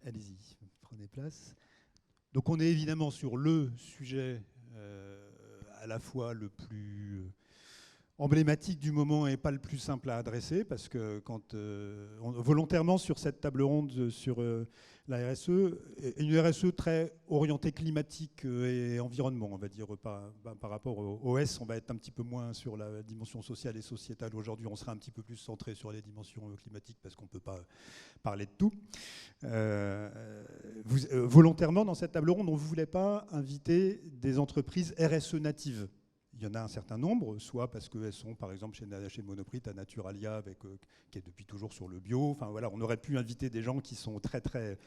Allez-y, prenez place. Donc on est évidemment sur le sujet à la fois le plus emblématique du moment et pas le plus simple à adresser, parce que volontairement sur cette table ronde sur la RSE, une RSE très orientée climatique et environnement, on va dire, par rapport au S, on va être un petit peu moins sur la dimension sociale et sociétale. Aujourd'hui, on sera un petit peu plus centré sur les dimensions climatiques parce qu'on ne peut pas parler de tout. Volontairement, dans cette table ronde, on ne voulait pas inviter des entreprises RSE natives. Il y en a un certain nombre, soit parce qu'elles sont, par exemple, chez Monoprix, à Naturalia, qui est depuis toujours sur le bio. Enfin, voilà, on aurait pu inviter des gens qui sont très, très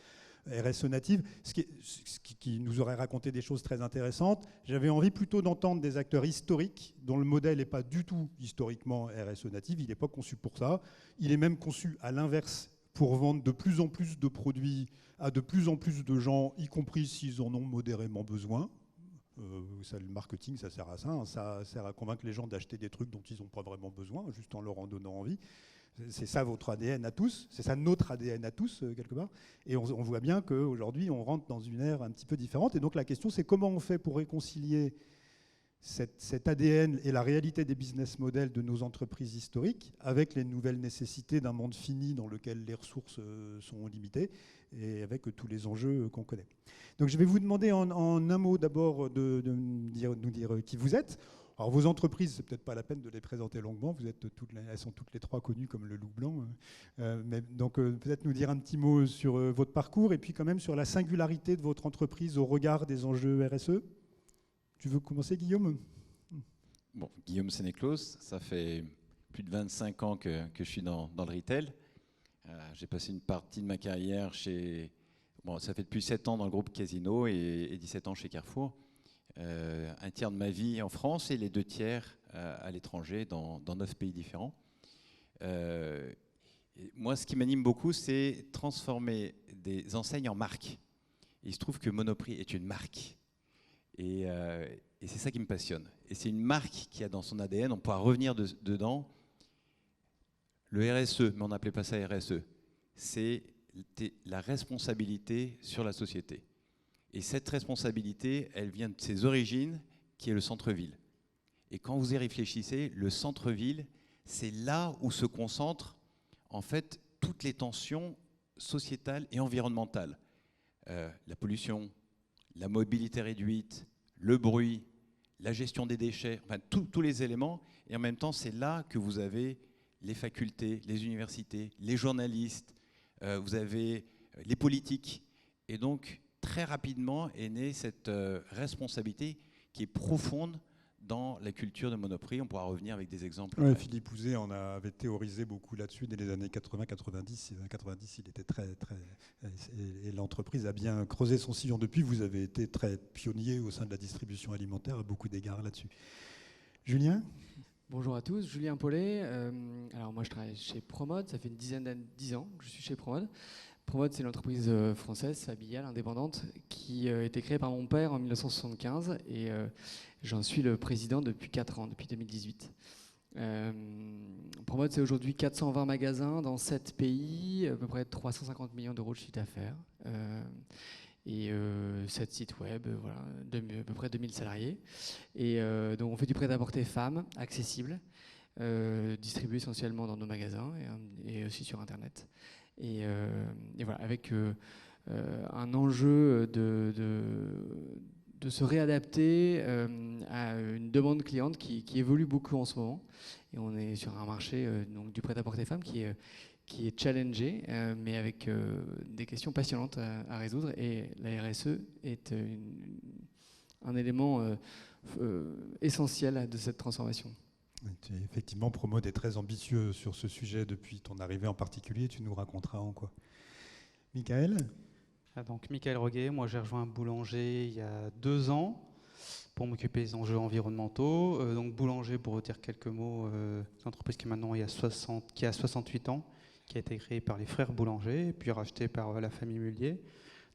RSE natives, ce qui nous aurait raconté des choses très intéressantes. J'avais envie plutôt d'entendre des acteurs historiques dont le modèle n'est pas du tout historiquement RSE natif. Il n'est pas conçu pour ça. Il est même conçu à l'inverse, pour vendre de plus en plus de produits à de plus en plus de gens, y compris s'ils en ont modérément besoin. Le marketing, ça sert à ça. Hein. Ça sert à convaincre les gens d'acheter des trucs dont ils n'ont pas vraiment besoin, juste en leur en donnant envie. C'est ça votre ADN à tous. C'est ça notre ADN à tous, quelque part. Et on voit bien qu'aujourd'hui, on rentre dans une ère un petit peu différente. Et donc la question, c'est comment on fait pour réconcilier cet ADN et la réalité des business models de nos entreprises historiques avec les nouvelles nécessités d'un monde fini dans lequel les ressources sont limitées et avec tous les enjeux qu'on connaît. Donc je vais vous demander en un mot d'abord de nous dire qui vous êtes. Alors vos entreprises, c'est peut-être pas la peine de les présenter longuement, elles sont toutes les trois connues comme le loup blanc. Donc peut-être nous dire un petit mot sur votre parcours et puis quand même sur la singularité de votre entreprise au regard des enjeux RSE. Tu veux commencer, Guillaume ? Bon, Guillaume Sénéclause, ça fait plus de 25 ans que je suis dans le retail. J'ai passé une partie de ma carrière ça fait depuis 7 ans dans le groupe Casino et 17 ans chez Carrefour. Un tiers de ma vie en France et les 2 tiers à l'étranger dans 9 pays différents. Moi, ce qui m'anime beaucoup, c'est transformer des enseignes en marques. Il se trouve que Monoprix est une marque. Et c'est ça qui me passionne. Et c'est une marque qui a dans son ADN, on pourra revenir dedans, le RSE, mais on n'appelait pas ça RSE. C'est la responsabilité sur la société. Et cette responsabilité, elle vient de ses origines, qui est le centre-ville. Et quand vous y réfléchissez, le centre-ville, c'est là où se concentrent en fait toutes les tensions sociétales et environnementales. La pollution, la mobilité réduite, le bruit, la gestion des déchets, enfin tous les éléments. Et en même temps, c'est là que vous avez les facultés, les universités, les journalistes, vous avez les politiques. Et donc, très rapidement est née cette responsabilité qui est profonde dans la culture de Monoprix. On pourra revenir avec des exemples. Ouais, Philippe Houzet avait théorisé beaucoup là-dessus dès les années 80-90. Les années 90, il était très... Et l'entreprise a bien creusé son sillon depuis. Vous avez été très pionnier au sein de la distribution alimentaire à beaucoup d'égards là-dessus. Julien ? Bonjour à tous, Julien Paulet. Alors moi je travaille chez Promode, ça fait une dizaine d'années, 10 ans que je suis chez Promode. Promode, c'est une entreprise française, familiale, indépendante, qui a été créée par mon père en 1975 et j'en suis le président depuis 4 ans, depuis 2018. Promode, c'est aujourd'hui 420 magasins dans 7 pays, à peu près 350 millions d'euros de chiffre d'affaires et 7 sites web, voilà, à peu près 2000 salariés. Et donc on fait du prêt-à-porter femmes, accessible, distribué essentiellement dans nos magasins et aussi sur Internet. Et voilà, avec un enjeu de se réadapter à une demande cliente qui évolue beaucoup en ce moment. Et on est sur un marché donc du prêt-à-porter femmes qui est challengé, mais avec des questions passionnantes à résoudre. Et la RSE est un élément essentiel de cette transformation. Effectivement, Promode est très ambitieux sur ce sujet depuis ton arrivée en particulier. Tu nous raconteras en quoi. Michael ? Donc, Michael Roguet, moi j'ai rejoint Boulanger il y a 2 ans pour m'occuper des enjeux environnementaux. Donc Boulanger, pour vous dire quelques mots, une entreprise qui maintenant qui a 68 ans, qui a été créée par les frères Boulanger, puis rachetée par la famille Mullier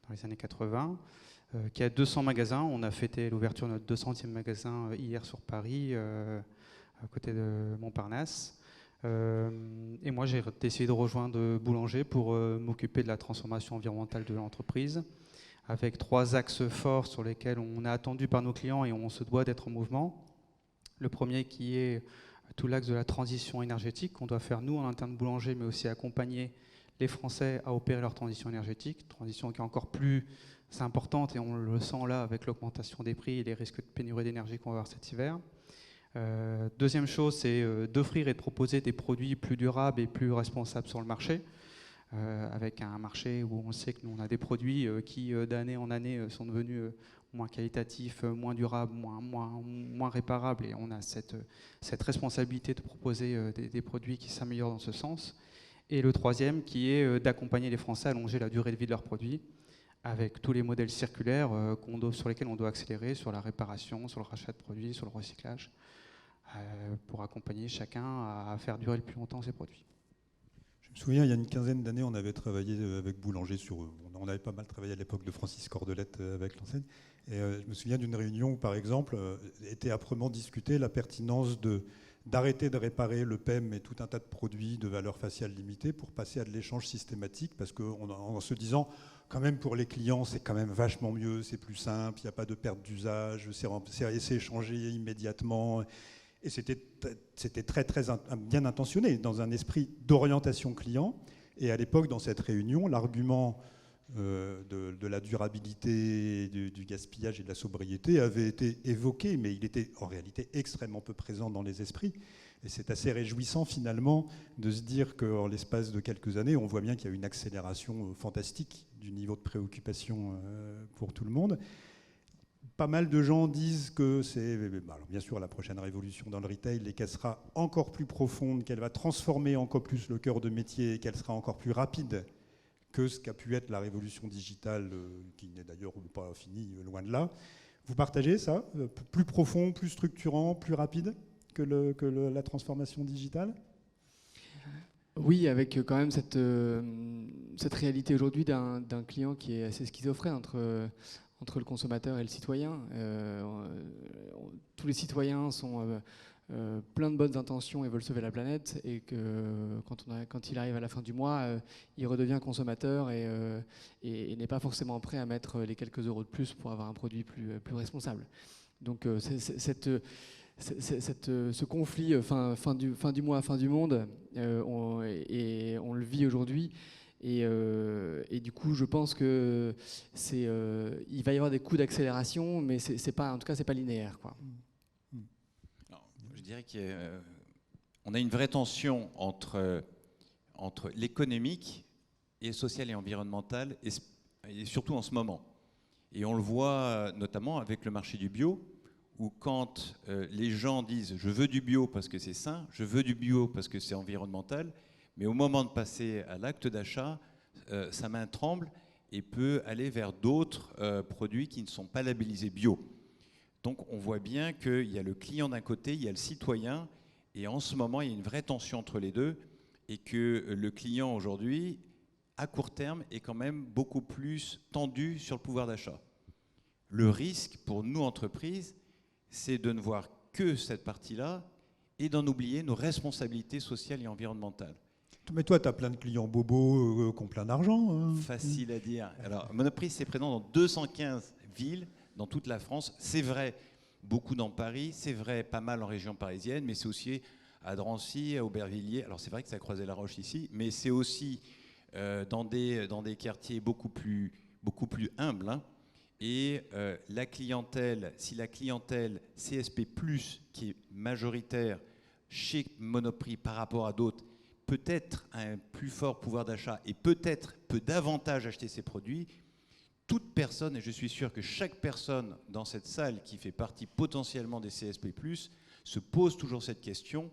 dans les années 80, qui a 200 magasins. On a fêté l'ouverture de notre 200e magasin hier sur Paris, à côté de Montparnasse. Et moi, j'ai décidé de rejoindre Boulanger pour m'occuper de la transformation environnementale de l'entreprise, avec 3 axes forts sur lesquels on est attendu par nos clients et on se doit d'être en mouvement. Le premier qui est tout l'axe de la transition énergétique qu'on doit faire nous en interne de Boulanger, mais aussi accompagner les Français à opérer leur transition énergétique, transition qui est encore plus importante et on le sent là avec l'augmentation des prix et les risques de pénurie d'énergie qu'on va avoir cet hiver. Deuxième chose, c'est d'offrir et de proposer des produits plus durables et plus responsables sur le marché, avec un marché où on sait que nous on a des produits qui d'année en année sont devenus moins qualitatifs, moins durables, moins réparables, et on a cette responsabilité de proposer des produits qui s'améliorent dans ce sens. Et le troisième qui est d'accompagner les Français à allonger la durée de vie de leurs produits, avec tous les modèles circulaires sur lesquels on doit accélérer, sur la réparation, sur le rachat de produits, sur le recyclage, pour accompagner chacun à faire durer le plus longtemps ses produits. Je me souviens, il y a une quinzaine d'années, on avait travaillé avec Boulanger on avait pas mal travaillé à l'époque de Francis Cordelette avec l'enseigne. Et je me souviens d'une réunion où, par exemple, était âprement discutée la pertinence d'arrêter de réparer le PEM et tout un tas de produits de valeur faciale limitée pour passer à de l'échange systématique, parce qu'en se disant, quand même pour les clients, c'est quand même vachement mieux, c'est plus simple, il n'y a pas de perte d'usage, c'est échangé immédiatement. Et c'était très, très bien intentionné, dans un esprit d'orientation client. Et à l'époque, dans cette réunion, l'argument de la durabilité, du gaspillage et de la sobriété avait été évoqué, mais il était en réalité extrêmement peu présent dans les esprits. Et c'est assez réjouissant finalement de se dire qu'en l'espace de quelques années, on voit bien qu'il y a une accélération fantastique du niveau de préoccupation pour tout le monde. Pas mal de gens disent que c'est, alors bien sûr, la prochaine révolution dans le retail et qu'elle sera encore plus profonde, qu'elle va transformer encore plus le cœur de métier et qu'elle sera encore plus rapide que ce qu'a pu être la révolution digitale, qui n'est d'ailleurs pas finie, loin de là. Vous partagez ça? Plus profond, plus structurant, plus rapide que la transformation digitale? Oui, avec quand même cette réalité aujourd'hui d'un client qui est assez schizophrène entre le consommateur et le citoyen. Tous les citoyens sont plein de bonnes intentions et veulent sauver la planète, et que quand il arrive à la fin du mois, il redevient consommateur et n'est pas forcément prêt à mettre les quelques euros de plus pour avoir un produit plus responsable. Donc ce conflit fin du mois, fin du monde, on le vit aujourd'hui. Et du coup, je pense que il va y avoir des coups d'accélération, mais en tout cas, c'est pas linéaire, quoi. Alors, je dirais qu'on a une vraie tension entre l'économique et social et environnemental, et surtout en ce moment. Et on le voit notamment avec le marché du bio, où quand les gens disent « je veux du bio parce que c'est sain, je veux du bio parce que c'est environnemental », mais au moment de passer à l'acte d'achat, sa main tremble et peut aller vers d'autres produits qui ne sont pas labellisés bio. Donc on voit bien qu'il y a le client d'un côté, il y a le citoyen, et en ce moment il y a une vraie tension entre les deux, et que le client aujourd'hui, à court terme, est quand même beaucoup plus tendu sur le pouvoir d'achat. Le risque pour nous, entreprises, c'est de ne voir que cette partie-là et d'en oublier nos responsabilités sociales et environnementales. Mais toi, tu as plein de clients bobos qui ont plein d'argent. Hein. Facile à dire. Alors, Monoprix, c'est présent dans 215 villes, dans toute la France. C'est vrai, beaucoup dans Paris, c'est vrai, pas mal en région parisienne, mais c'est aussi à Drancy, à Aubervilliers. Alors, c'est vrai que ça a croisé la Roche ici, mais c'est aussi dans des quartiers beaucoup plus plus humble, hein. Et la clientèle, si la clientèle CSP+, qui est majoritaire chez Monoprix par rapport à d'autres, peut-être un plus fort pouvoir d'achat et peut-être peut davantage acheter ces produits, toute personne, et je suis sûr que chaque personne dans cette salle qui fait partie potentiellement des CSP+, se pose toujours cette question: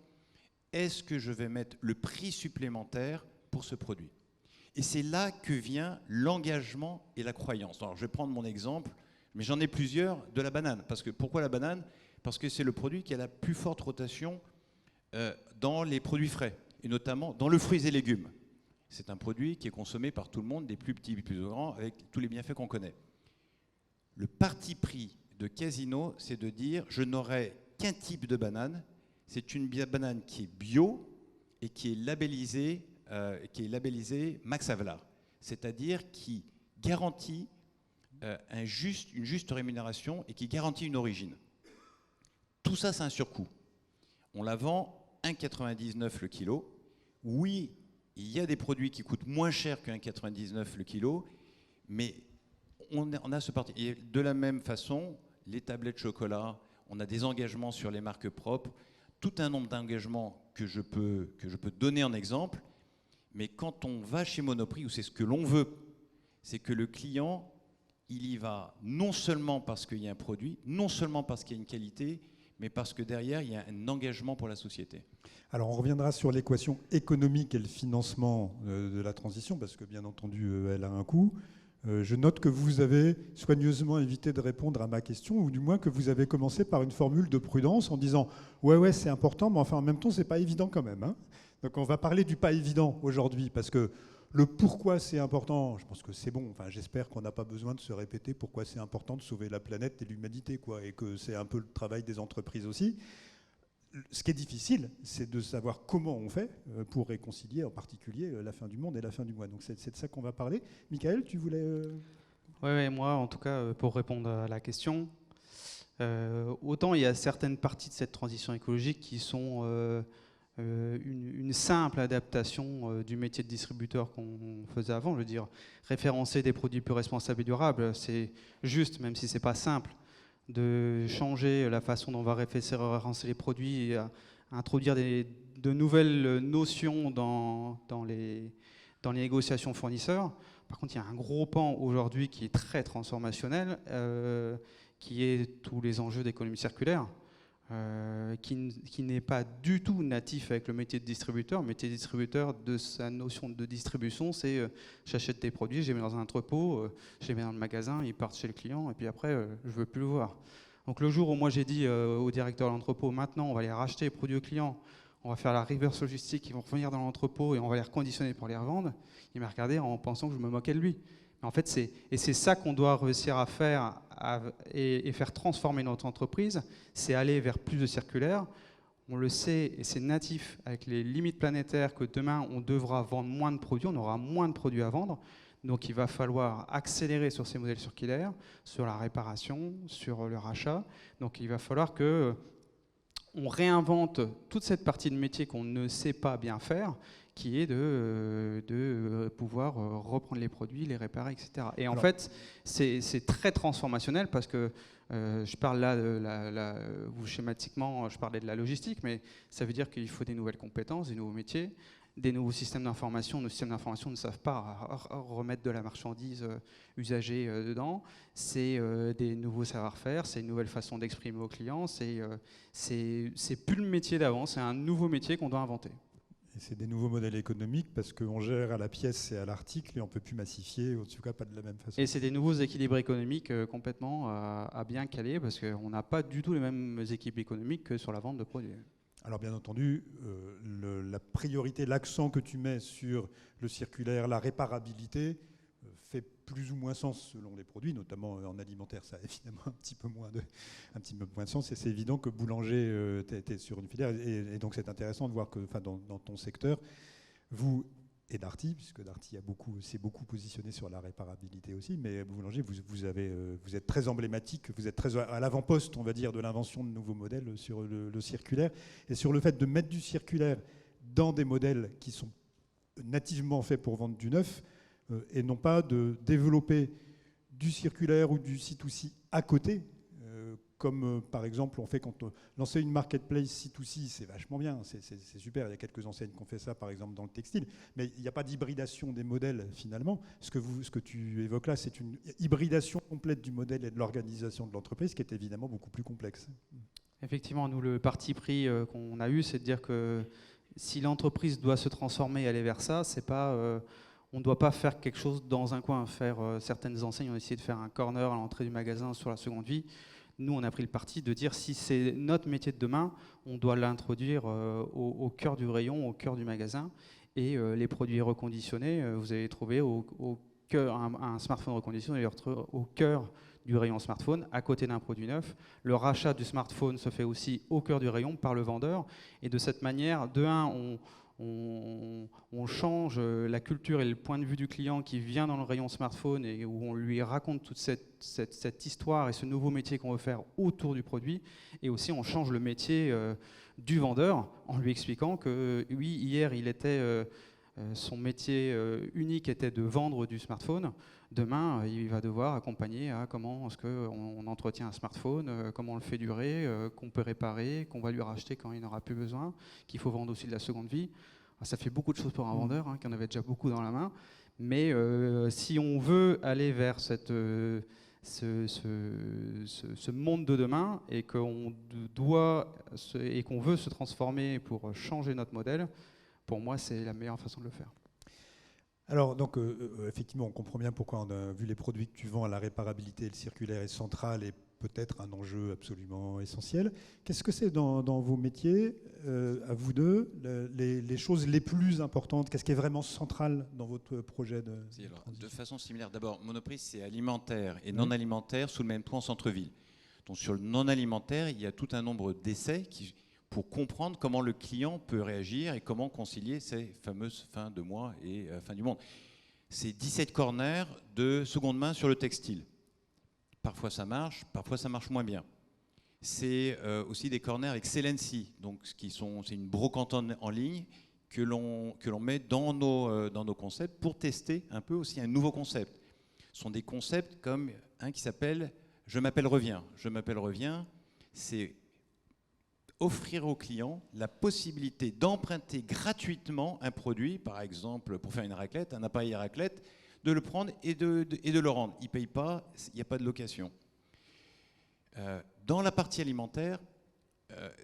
est-ce que je vais mettre le prix supplémentaire pour ce produit ? Et c'est là que vient l'engagement et la croyance. Alors je vais prendre mon exemple, mais j'en ai plusieurs, de la banane. Pourquoi la banane ? Parce que c'est le produit qui a la plus forte rotation dans les produits frais, et notamment dans le fruits et légumes. C'est un produit qui est consommé par tout le monde, des plus petits, des plus grands, avec tous les bienfaits qu'on connaît. Le parti pris de Casino, c'est de dire: je n'aurai qu'un type de banane, c'est une banane qui est bio, et qui est labellisé Max Havelaar, c'est-à-dire qui garantit une juste rémunération et qui garantit une origine. Tout ça, c'est un surcoût. On la vend 1,99 le kilo. Oui, il y a des produits qui coûtent moins cher que 1,99 le kilo, mais on a ce parti. Et de la même façon, les tablettes chocolat, on a des engagements sur les marques propres, tout un nombre d'engagements que je peux donner en exemple, mais quand on va chez Monoprix, où c'est ce que l'on veut, c'est que le client, il y va non seulement parce qu'il y a un produit, non seulement parce qu'il y a une qualité, mais parce que derrière, il y a un engagement pour la société. Alors on reviendra sur l'équation économique et le financement de la transition, parce que bien entendu, elle a un coût. Je note que vous avez soigneusement évité de répondre à ma question, ou du moins que vous avez commencé par une formule de prudence en disant « ouais, c'est important, mais enfin en même temps, c'est pas évident quand même. » Donc on va parler du pas évident aujourd'hui, parce que le pourquoi c'est important, je pense que c'est bon. Enfin, j'espère qu'on n'a pas besoin de se répéter pourquoi c'est important de sauver la planète et l'humanité, quoi, et que c'est un peu le travail des entreprises aussi. Ce qui est difficile, c'est de savoir comment on fait pour réconcilier en particulier la fin du monde et la fin du mois. Donc c'est de ça qu'on va parler. Michael, tu voulais... Oui, moi, en tout cas, pour répondre à la question, autant il y a certaines parties de cette transition écologique qui sont une simple adaptation du métier de distributeur qu'on faisait avant. Je veux dire, référencer des produits plus responsables et durables, c'est juste, même si ce n'est pas simple, de changer la façon dont on va référencer les produits et à introduire de nouvelles notions dans les négociations fournisseurs. Par contre, il y a un gros pan aujourd'hui qui est très transformationnel, qui est tous les enjeux d'économie circulaire, qui n'est pas du tout natif avec le métier de distributeur. Le métier de distributeur, de sa notion de distribution, c'est j'achète tes produits, je les mets dans un entrepôt, je les mets dans le magasin, ils partent chez le client, et puis après, je ne veux plus le voir. Donc le jour où moi j'ai dit au directeur de l'entrepôt, maintenant on va les racheter les produits aux clients, on va faire la reverse logistique, ils vont revenir dans l'entrepôt et on va les reconditionner pour les revendre, il m'a regardé en pensant que je me moquais de lui. En fait, c'est ça qu'on doit réussir à faire et faire transformer notre entreprise, c'est aller vers plus de circulaire. On le sait, et c'est natif avec les limites planétaires, que demain, on devra vendre moins de produits, on aura moins de produits à vendre. Donc il va falloir accélérer sur ces modèles circulaires, sur la réparation, sur le rachat. Donc il va falloir que on réinvente toute cette partie de métier qu'on ne sait pas bien faire, qui est de pouvoir reprendre les produits, les réparer, etc. Et en fait, c'est très transformationnel parce que je parle là, schématiquement, je parlais de la logistique, mais ça veut dire qu'il faut des nouvelles compétences, des nouveaux métiers, des nouveaux systèmes d'information. Nos systèmes d'information ne savent pas remettre de la marchandise usagée dedans. C'est des nouveaux savoir-faire, c'est une nouvelle façon d'exprimer aux clients. C'est plus le métier d'avant, c'est un nouveau métier qu'on doit inventer. Et c'est des nouveaux modèles économiques parce qu'on gère à la pièce et à l'article et on ne peut plus massifier, en tout cas pas de la même façon. Et c'est des nouveaux équilibres économiques complètement à bien caler parce qu'on n'a pas du tout les mêmes équilibres économiques que sur la vente de produits. Alors bien entendu, la priorité, l'accent que tu mets sur le circulaire, la réparabilité, fait plus ou moins sens selon les produits, notamment en alimentaire, ça a évidemment un petit peu moins de sens. Et c'est évident que boulanger, tu es sur une filière, et donc c'est intéressant de voir que dans ton secteur, vous et Darty, puisque Darty s'est beaucoup positionné sur la réparabilité aussi, mais boulanger, vous êtes très emblématique, vous êtes très à l'avant-poste, on va dire, de l'invention de nouveaux modèles sur le circulaire, et sur le fait de mettre du circulaire dans des modèles qui sont nativement faits pour vendre du neuf, et non pas de développer du circulaire ou du C2C à côté, comme par exemple on fait quand lancer une marketplace C2C, c'est vachement bien, c'est super, il y a quelques enseignes qui ont fait ça par exemple dans le textile, mais il n'y a pas d'hybridation des modèles finalement. Ce que tu évoques là, c'est une hybridation complète du modèle et de l'organisation de l'entreprise qui est évidemment beaucoup plus complexe. Effectivement, nous le parti pris qu'on a eu, c'est de dire que si l'entreprise doit se transformer et aller vers ça, c'est pas... on ne doit pas faire quelque chose dans un coin, certaines enseignes ont essayé de faire un corner à l'entrée du magasin sur la seconde vie. Nous, on a pris le parti de dire si c'est notre métier de demain, on doit l'introduire au cœur du rayon, au cœur du magasin. Et les produits reconditionnés, vous allez trouver au cœur, un smartphone reconditionné au cœur du rayon smartphone, à côté d'un produit neuf. Le rachat du smartphone se fait aussi au cœur du rayon par le vendeur. Et de cette manière, de un, on change la culture et le point de vue du client qui vient dans le rayon smartphone et où on lui raconte toute cette histoire et ce nouveau métier qu'on veut faire autour du produit. Et aussi, on change le métier du vendeur en lui expliquant que oui, hier, son métier unique était de vendre du smartphone. Demain, il va devoir accompagner à comment est-ce qu'on entretient un smartphone, comment on le fait durer, qu'on peut réparer, qu'on va lui racheter quand il n'aura plus besoin, qu'il faut vendre aussi de la seconde vie. Ça fait beaucoup de choses pour un vendeur, qui en avait déjà beaucoup dans la main. Mais si on veut aller vers ce monde de demain et qu'on veut se transformer pour changer notre modèle, pour moi, c'est la meilleure façon de le faire. Alors, donc, effectivement, on comprend bien pourquoi on a vu les produits que tu vends, la réparabilité et le circulaire est central et peut-être un enjeu absolument essentiel. Qu'est-ce que c'est dans vos métiers, à vous deux, les choses les plus importantes? Qu'est-ce qui est vraiment central dans votre projet de transition? De façon similaire, d'abord, Monoprix, c'est alimentaire et non alimentaire sous le même toit en centre-ville. Donc, sur le non alimentaire, il y a tout un nombre d'essais pour comprendre comment le client peut réagir et comment concilier ces fameuses fins de mois et fin du monde. C'est 17 corners de seconde main sur le textile. Parfois ça marche moins bien. C'est aussi des corners Excellency, donc c'est une brocante en ligne que l'on met dans nos concepts pour tester un peu aussi un nouveau concept. Ce sont des concepts comme un qui s'appelle Je m'appelle Reviens. Je m'appelle Reviens, c'est offrir au client la possibilité d'emprunter gratuitement un produit, par exemple pour faire une raclette, un appareil à raclette, de le prendre et de le rendre. Il ne paye pas, il n'y a pas de location. Dans la partie alimentaire,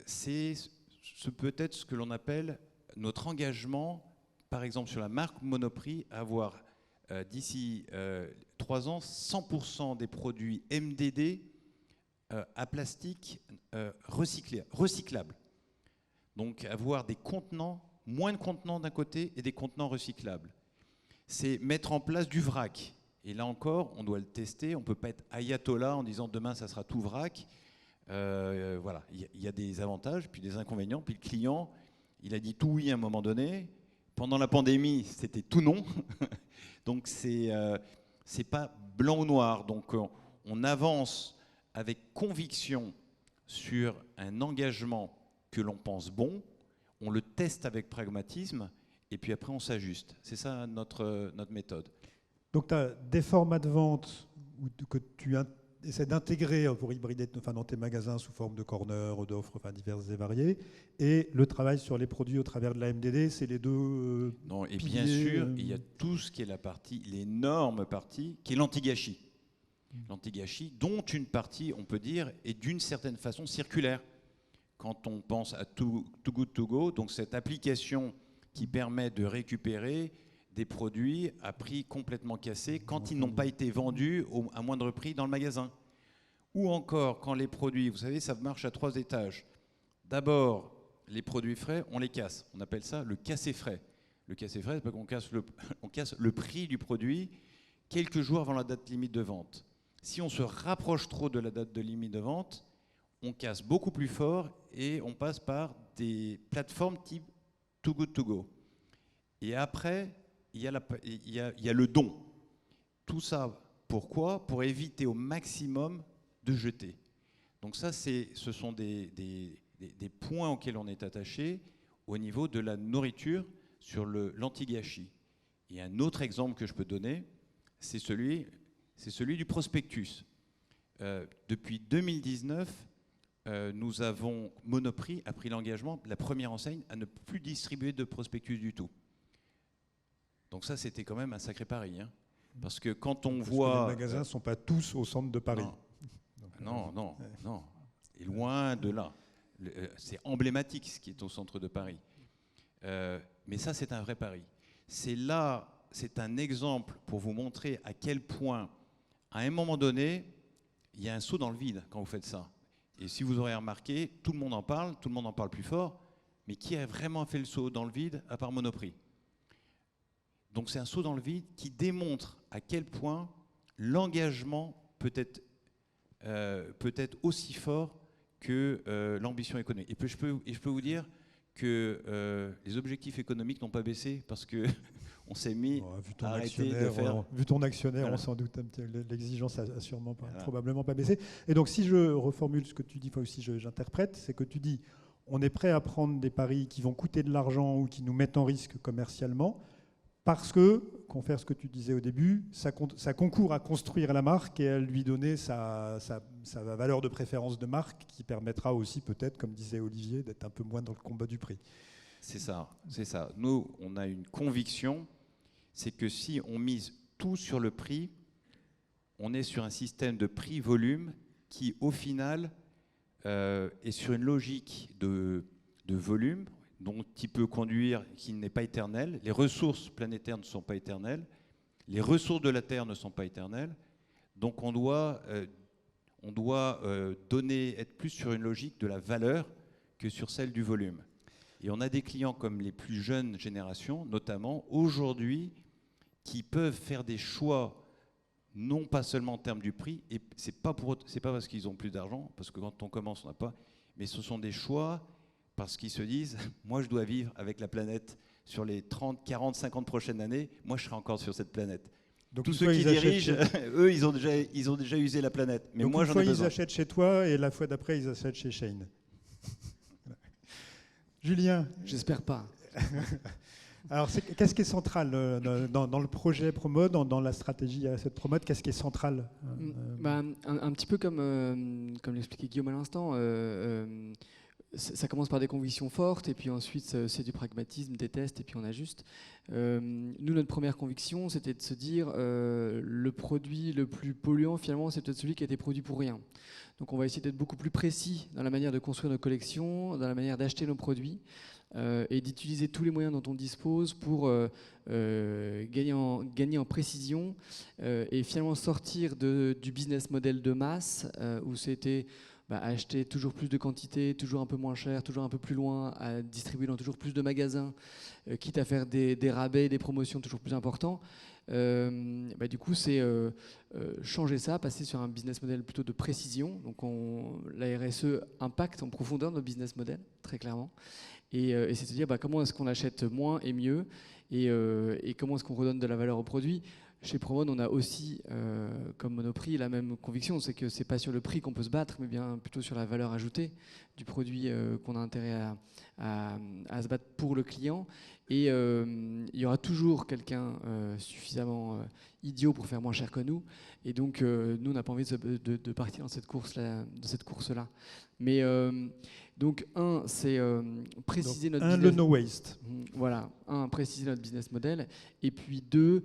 c'est peut-être ce que l'on appelle notre engagement, par exemple sur la marque Monoprix, à avoir d'ici 3 ans 100% des produits MDD à plastique recyclable. Donc avoir des contenants, moins de contenants d'un côté et des contenants recyclables. C'est mettre en place du vrac. Et là encore, on doit le tester. On ne peut pas être ayatollah en disant demain ça sera tout vrac. Voilà, il y a des avantages, puis des inconvénients. Puis le client, il a dit tout oui à un moment donné. Pendant la pandémie, c'était tout non. Donc c'est pas blanc ou noir. Donc on avance avec conviction sur un engagement que l'on pense bon, on le teste avec pragmatisme, et puis après on s'ajuste. C'est ça notre méthode. Donc tu as des formats de vente que tu essaies d'intégrer pour hybrider dans tes magasins sous forme de corner, d'offres diverses et variées, et le travail sur les produits au travers de la MDD, c'est les deux non, et piliers, bien sûr, il y a tout ce qui est l'énorme partie, qui est l'anti-gâchis. L'anti-gâchis, dont une partie, on peut dire, est d'une certaine façon circulaire. Quand on pense à Too Good To Go, donc cette application qui permet de récupérer des produits à prix complètement cassés quand ils n'ont pas été vendus à moindre prix dans le magasin. Ou encore, quand les produits, vous savez, ça marche à 3 étages. D'abord, les produits frais, on les casse. On appelle ça le casser frais. Le casser frais, c'est parce qu'on casse le prix du produit quelques jours avant la date limite de vente. Si on se rapproche trop de la date de limite de vente, on casse beaucoup plus fort et on passe par des plateformes type Too Good To Go. Et après, il y a le don. Tout ça, pourquoi? Pour éviter au maximum de jeter. Donc ça, ce sont des points auxquels on est attaché au niveau de la nourriture sur l'anti-gâchis. Et un autre exemple que je peux donner, c'est celui du prospectus. Depuis 2019, Monoprix a pris l'engagement, la première enseigne, à ne plus distribuer de prospectus du tout. Donc ça, c'était quand même un sacré pari. Hein. Parce que quand on voit... les magasins ne sont pas tous au centre de Paris. Non. Et loin de là. C'est emblématique ce qui est au centre de Paris. Mais ça, c'est un vrai pari. C'est un exemple pour vous montrer à quel point, à un moment donné, il y a un saut dans le vide quand vous faites ça. Et si vous aurez remarqué, tout le monde en parle plus fort, mais qui a vraiment fait le saut dans le vide à part Monoprix? Donc c'est un saut dans le vide qui démontre à quel point l'engagement peut être aussi fort que l'ambition économique. Et je peux vous dire que les objectifs économiques n'ont pas baissé parce que on s'est mis Vu ton à arrêter de actionnaire, faire. vu ton actionnaire, Voilà. on s'en doute un petit peu, l'exigence a sûrement Voilà. probablement pas baissé. Et donc, si je reformule ce que tu dis, enfin aussi j'interprète, c'est que tu dis on est prêt à prendre des paris qui vont coûter de l'argent ou qui nous mettent en risque commercialement, parce que, confère ce que tu disais au début, ça concourt à construire la marque et à lui donner sa valeur de préférence de marque qui permettra aussi peut-être, comme disait Olivier, d'être un peu moins dans le combat du prix. C'est ça, c'est ça. Nous, on a une conviction, c'est que si on mise tout sur le prix, on est sur un système de prix-volume qui, au final, est sur une logique de volume dont il peut conduire, qui n'est pas éternelle. Les ressources planétaires ne sont pas éternelles. Les ressources de la Terre ne sont pas éternelles. Donc on doit être plus sur une logique de la valeur que sur celle du volume. Et on a des clients comme les plus jeunes générations, notamment aujourd'hui, qui peuvent faire des choix, non pas seulement en termes du prix, et c'est pas parce qu'ils ont plus d'argent, parce que quand on commence, on n'a pas, mais ce sont des choix parce qu'ils se disent, moi je dois vivre avec la planète sur les 30, 40, 50 prochaines années, moi je serai encore sur cette planète. Donc tous ceux qui dirigent, eux, ils ont déjà usé la planète. Mais donc moi, j'en ai besoin. Ils achètent chez toi et la fois d'après, ils achètent chez Shane. Julien. J'espère pas. Alors, qu'est-ce qui est central dans le projet Promode, dans la stratégie à cette Promode? Qu'est-ce qui est central un petit peu comme l'expliquait Guillaume à l'instant. Ça commence par des convictions fortes et puis ensuite c'est du pragmatisme, des tests et puis on ajuste. Nous, notre première conviction, c'était de se dire le produit le plus polluant finalement, c'est peut-être celui qui a été produit pour rien. Donc on va essayer d'être beaucoup plus précis dans la manière de construire nos collections, dans la manière d'acheter nos produits et d'utiliser tous les moyens dont on dispose pour gagner en précision et finalement sortir du business model de masse où c'était acheter toujours plus de quantité, toujours un peu moins cher, toujours un peu plus loin, à distribuer dans toujours plus de magasins, quitte à faire des rabais, des promotions toujours plus importants. Du coup, c'est changer ça, passer sur un business model plutôt de précision. Donc la RSE impacte en profondeur nos business models, très clairement. Et c'est de se dire comment est-ce qu'on achète moins et mieux et comment est-ce qu'on redonne de la valeur au produit. Chez Promode, on a aussi, comme Monoprix, la même conviction, c'est que c'est pas sur le prix qu'on peut se battre, mais bien plutôt sur la valeur ajoutée du produit qu'on a intérêt à se battre pour le client. Et il y aura toujours quelqu'un suffisamment idiot pour faire moins cher que nous. Et donc, nous, on n'a pas envie de partir dans cette course-là. Mais donc, c'est préciser notre business. Le no waste. Voilà, préciser notre business model. Et puis 2,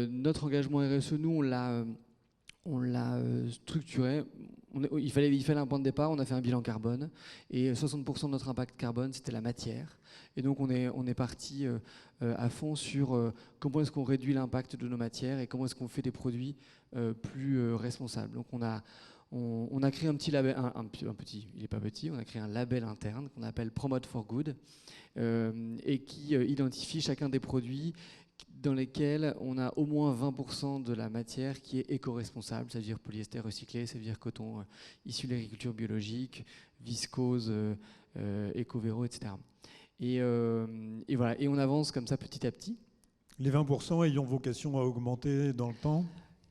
notre engagement RSE, nous, on l'a structuré. Il fallait un point de départ, on a fait un bilan carbone. Et 60% de notre impact carbone, c'était la matière. Et donc, on est parti à fond sur comment est-ce qu'on réduit l'impact de nos matières et comment est-ce qu'on fait des produits plus responsables. Donc, on a créé un petit label, il n'est pas petit, on a créé un label interne qu'on appelle Promote for Good et qui identifie chacun des produits dans lesquels on a au moins 20% de la matière qui est éco-responsable, c'est-à-dire polyester recyclé, c'est-à-dire coton issu de l'agriculture biologique, viscose, éco-véro, etc. Et voilà, et on avance comme ça petit à petit. Les 20% ayant vocation à augmenter dans le temps?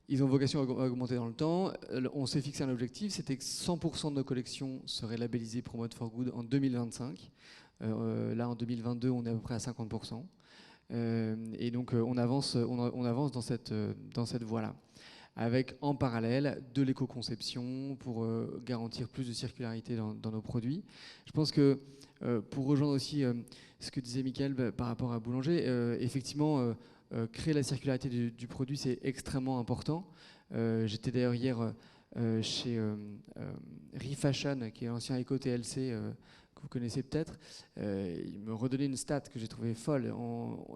Ils ont vocation à augmenter dans le temps. On s'est fixé un objectif, c'était que 100% de nos collections seraient labellisées Promote for Good en 2025. Là, en 2022, on est à peu près à 50%. Et donc, on avance dans cette voie-là. Avec, en parallèle, de l'éco-conception pour garantir plus de circularité dans nos produits. Je pense que, pour rejoindre aussi ce que disait Mickaël par rapport à Boulanger, effectivement, créer la circularité du produit, c'est extrêmement important. J'étais d'ailleurs hier chez Refashion, qui est l'ancien Eco-TLC, que vous connaissez peut-être. Il me redonnait une stat que j'ai trouvée folle.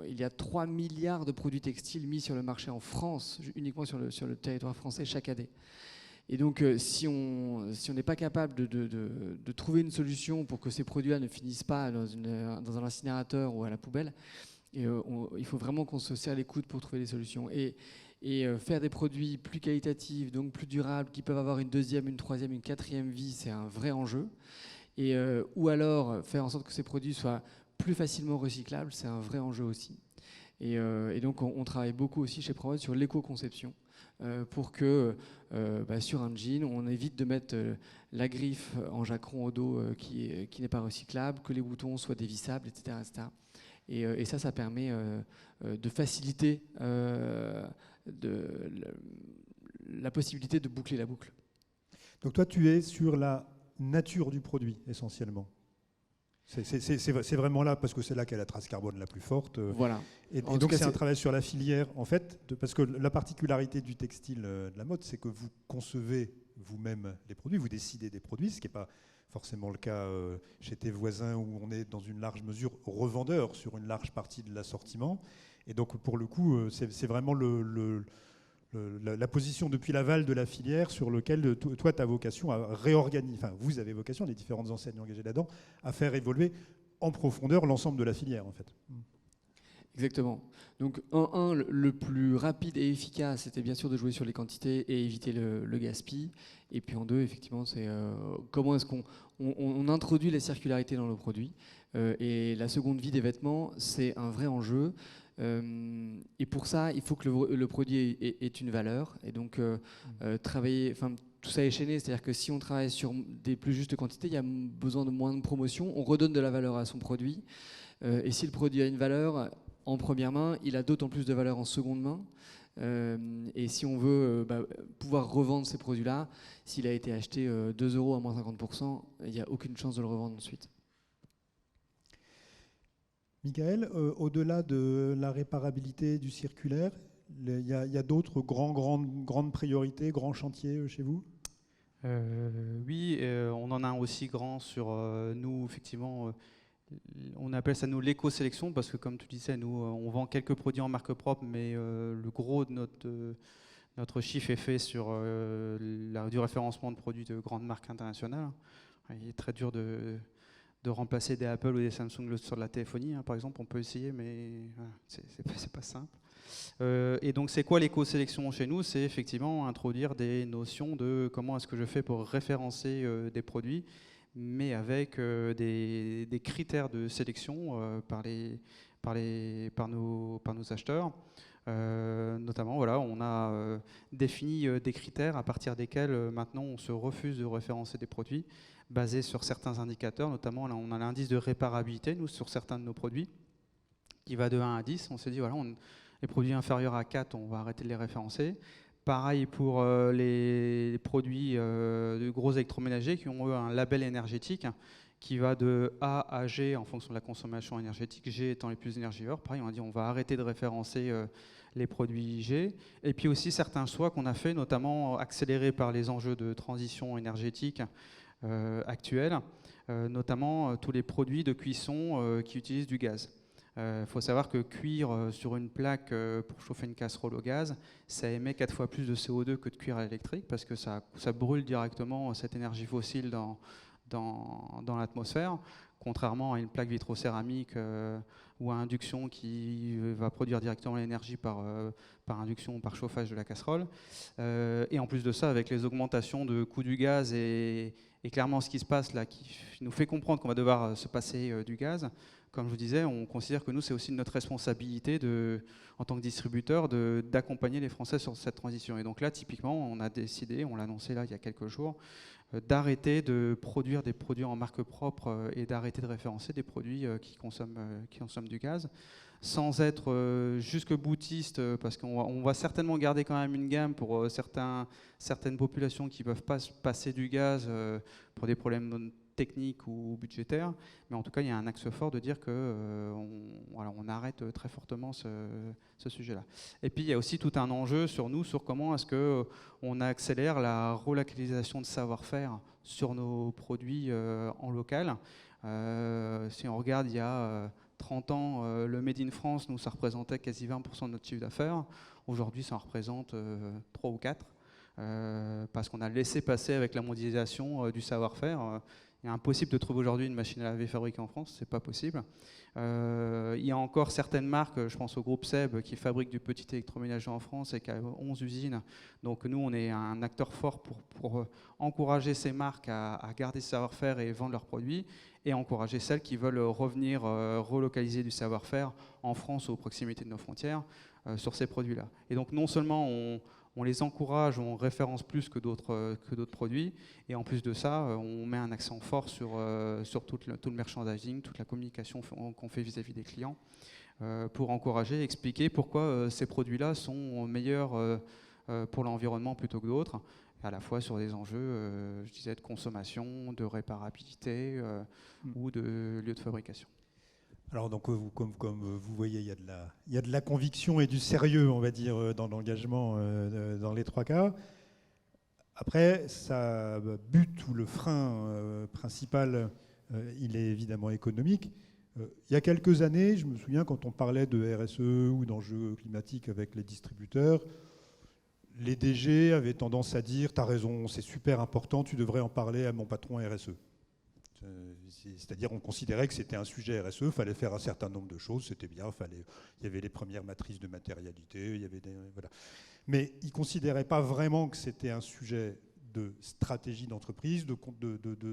Il y a 3 milliards de produits textiles mis sur le marché en France, uniquement sur le territoire français chaque année. Et donc, si on n'est pas capable de trouver une solution pour que ces produits-là ne finissent pas dans un incinérateur ou à la poubelle, il faut vraiment qu'on se serre les coudes pour trouver des solutions. Et faire des produits plus qualitatifs, donc plus durables, qui peuvent avoir une deuxième, une troisième, une quatrième vie, c'est un vrai enjeu. ou alors faire en sorte que ces produits soient plus facilement recyclables, c'est un vrai enjeu aussi. Et donc on travaille beaucoup aussi chez Promode sur l'éco-conception pour que sur un jean, on évite de mettre la griffe en jacqueron au dos qui n'est pas recyclable, que les boutons soient dévissables, etc. etc. Et ça permet de faciliter la possibilité de boucler la boucle. Donc toi, tu es sur la nature du produit, essentiellement. C'est vraiment là, parce que c'est là qu'est la trace carbone la plus forte. Voilà. Et donc c'est un travail sur la filière, en fait, parce que la particularité du textile de la mode, c'est que vous concevez vous-même les produits, vous décidez des produits, ce qui n'est pas forcément le cas chez tes voisins où on est dans une large mesure revendeur sur une large partie de l'assortiment. Et donc pour le coup, c'est vraiment la position depuis l'aval de la filière sur lequel toi, tu as vocation à réorganiser, enfin vous avez vocation, les différentes enseignes engagées là-dedans, à faire évoluer en profondeur l'ensemble de la filière en fait. Exactement. Donc le plus rapide et efficace, c'était bien sûr de jouer sur les quantités et éviter le gaspillage. Et puis en 2, effectivement, c'est comment est-ce qu'on introduit la circularité dans nos produits. Et la seconde vie des vêtements, c'est un vrai enjeu. Et pour ça, il faut que le produit ait une valeur. Et donc, travailler, tout ça est chaîné, c'est-à-dire que si on travaille sur des plus justes quantités, il y a besoin de moins de promotion, on redonne de la valeur à son produit. Et si le produit a une valeur en première main, il a d'autant plus de valeur en seconde main. Et si on veut pouvoir revendre ces produits-là, s'il a été acheté 2 € à moins 50%, il n'y a aucune chance de le revendre ensuite. Michael, au-delà de la réparabilité du circulaire, il y a d'autres grandes priorités, grands chantiers chez vous ? Oui, on en a un aussi grand sur nous, effectivement. On appelle ça nous l'éco-sélection parce que comme tu disais, nous on vend quelques produits en marque propre, mais le gros de notre chiffre est fait sur du référencement de produits de grandes marques internationales. Il est très dur de remplacer des Apple ou des Samsung sur de la téléphonie, hein, par exemple. On peut essayer, mais voilà, c'est pas simple. Et donc c'est quoi l'éco-sélection chez nous? C'est effectivement introduire des notions de comment est-ce que je fais pour référencer des produits, mais avec des critères de sélection par nos acheteurs. Notamment, voilà, on a défini des critères à partir desquels maintenant on se refuse de référencer des produits basés sur certains indicateurs. Notamment, là, on a l'indice de réparabilité, nous, sur certains de nos produits, qui va de 1 à 10. On s'est dit, voilà, les produits inférieurs à 4, on va arrêter de les référencer. Pareil pour les produits de gros électroménagers qui ont un label énergétique qui va de A à G en fonction de la consommation énergétique, G étant les plus énergivores. Pareil, on a dit on va arrêter de référencer les produits G. Et puis aussi certains choix qu'on a fait, notamment accélérés par les enjeux de transition énergétique actuels, notamment tous les produits de cuisson qui utilisent du gaz. Il faut savoir que cuire sur une plaque pour chauffer une casserole au gaz, ça émet 4 fois plus de CO2 que de cuire à l'électrique parce que ça brûle directement cette énergie fossile dans l'atmosphère, contrairement à une plaque vitrocéramique ou à induction qui va produire directement l'énergie par induction ou par chauffage de la casserole. Et en plus de ça, avec les augmentations de coût du gaz et clairement ce qui se passe là, qui nous fait comprendre qu'on va devoir se passer du gaz, comme je vous disais, on considère que nous, c'est aussi notre responsabilité en tant que distributeur d'accompagner les Français sur cette transition. Et donc là, typiquement, on a décidé, on l'a annoncé là il y a quelques jours, d'arrêter de produire des produits en marque propre et d'arrêter de référencer des produits qui consomment du gaz, sans être jusque boutiste, parce qu'on va certainement garder quand même une gamme pour certaines populations qui ne peuvent pas passer du gaz pour des problèmes techniques ou budgétaires, mais en tout cas il y a un axe fort de dire que on arrête très fortement ce sujet-là. Et puis il y a aussi tout un enjeu sur comment est-ce qu'on accélère la relocalisation de savoir-faire sur nos produits en local. Si on regarde il y a 30 ans, le Made in France, nous ça représentait quasi 20% de notre chiffre d'affaires. Aujourd'hui ça en représente 3 ou 4. Parce qu'on a laissé passer avec la mondialisation du savoir-faire. Il est impossible de trouver aujourd'hui une machine à laver fabriquée en France, c'est pas possible. Il y a encore certaines marques, je pense au groupe Seb, qui fabrique du petit électroménager en France et qui a 11 usines. Donc nous, on est un acteur fort pour encourager ces marques à garder ce savoir-faire et vendre leurs produits, et encourager celles qui veulent revenir relocaliser du savoir-faire en France ou aux proximités de nos frontières sur ces produits-là. Et donc non seulement on les encourage, on référence plus que d'autres produits, et en plus de ça, on met un accent fort sur tout le merchandising, toute la communication qu'on fait vis-à-vis des clients, pour encourager, expliquer pourquoi ces produits-là sont meilleurs pour l'environnement plutôt que d'autres, à la fois sur des enjeux, je disais, de consommation, de réparabilité ou de lieu de fabrication. Alors donc, comme vous voyez, il y a de la conviction et du sérieux, on va dire, dans l'engagement dans les 3 cas. Après, ça but ou le frein principal, il est évidemment économique. Il y a quelques années, je me souviens, quand on parlait de RSE ou d'enjeux climatiques avec les distributeurs, les DG avaient tendance à dire « T'as raison, c'est super important, tu devrais en parler à mon patron RSE ». C'est-à-dire on considérait que c'était un sujet RSE, il fallait faire un certain nombre de choses, c'était bien, il y avait les premières matrices de matérialité, il y avait voilà. Mais ils ne considéraient pas vraiment que c'était un sujet de stratégie d'entreprise,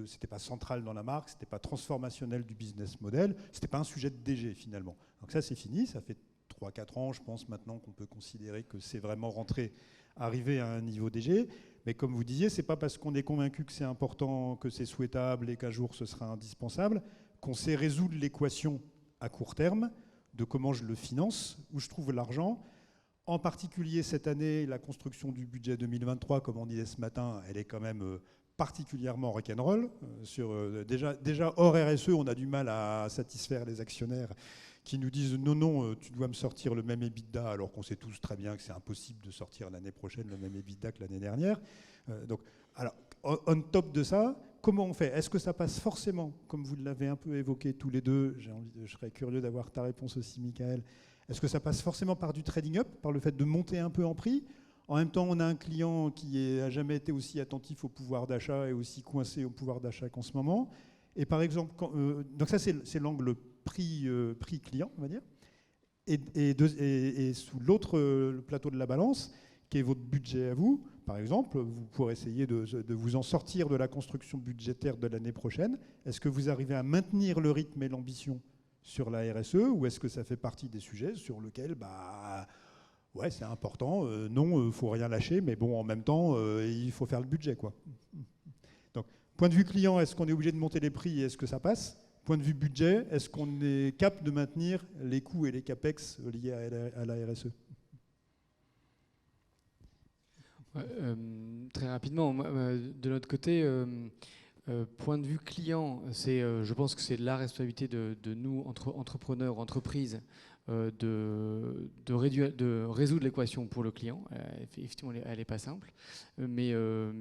c'était pas central dans la marque, c'était pas transformationnel du business model, c'était pas un sujet de DG finalement. Donc ça c'est fini, ça fait 3-4 ans je pense maintenant qu'on peut considérer que c'est vraiment arrivé à un niveau DG. Mais comme vous disiez, ce n'est pas parce qu'on est convaincu que c'est important, que c'est souhaitable et qu'un jour ce sera indispensable, qu'on sait résoudre l'équation à court terme de comment je le finance, où je trouve l'argent. En particulier cette année, la construction du budget 2023, comme on disait ce matin, elle est quand même particulièrement rock'n'roll. Déjà hors RSE, on a du mal à satisfaire les actionnaires qui nous disent non, tu dois me sortir le même EBITDA, alors qu'on sait tous très bien que c'est impossible de sortir l'année prochaine le même EBITDA que l'année dernière. Alors, on top de ça, comment on fait? Est-ce que ça passe forcément, comme vous l'avez un peu évoqué tous les deux, je serais curieux d'avoir ta réponse aussi, Michael, est-ce que ça passe forcément par du trading up, par le fait de monter un peu en prix? En même temps, on a un client qui n'a jamais été aussi attentif au pouvoir d'achat et aussi coincé au pouvoir d'achat qu'en ce moment. Et par exemple, donc ça c'est l'angle prix client, on va dire. Et sous l'autre le plateau de la balance, qui est votre budget à vous, par exemple, vous pourrez essayer de vous en sortir de la construction budgétaire de l'année prochaine. Est-ce que vous arrivez à maintenir le rythme et l'ambition sur la RSE, ou est-ce que ça fait partie des sujets sur lesquels, ouais, c'est important, non, il ne faut rien lâcher, mais bon, en même temps, il faut faire le budget, quoi. Donc, point de vue client, est-ce qu'on est obligé de monter les prix et est-ce que ça passe? Point de vue budget, est-ce qu'on est capable de maintenir les coûts et les capex liés à la RSE? Très rapidement, de notre côté, point de vue client, je pense que c'est la responsabilité de nous, entrepreneurs, entreprises, de résoudre l'équation pour le client. Effectivement, elle n'est pas simple, mais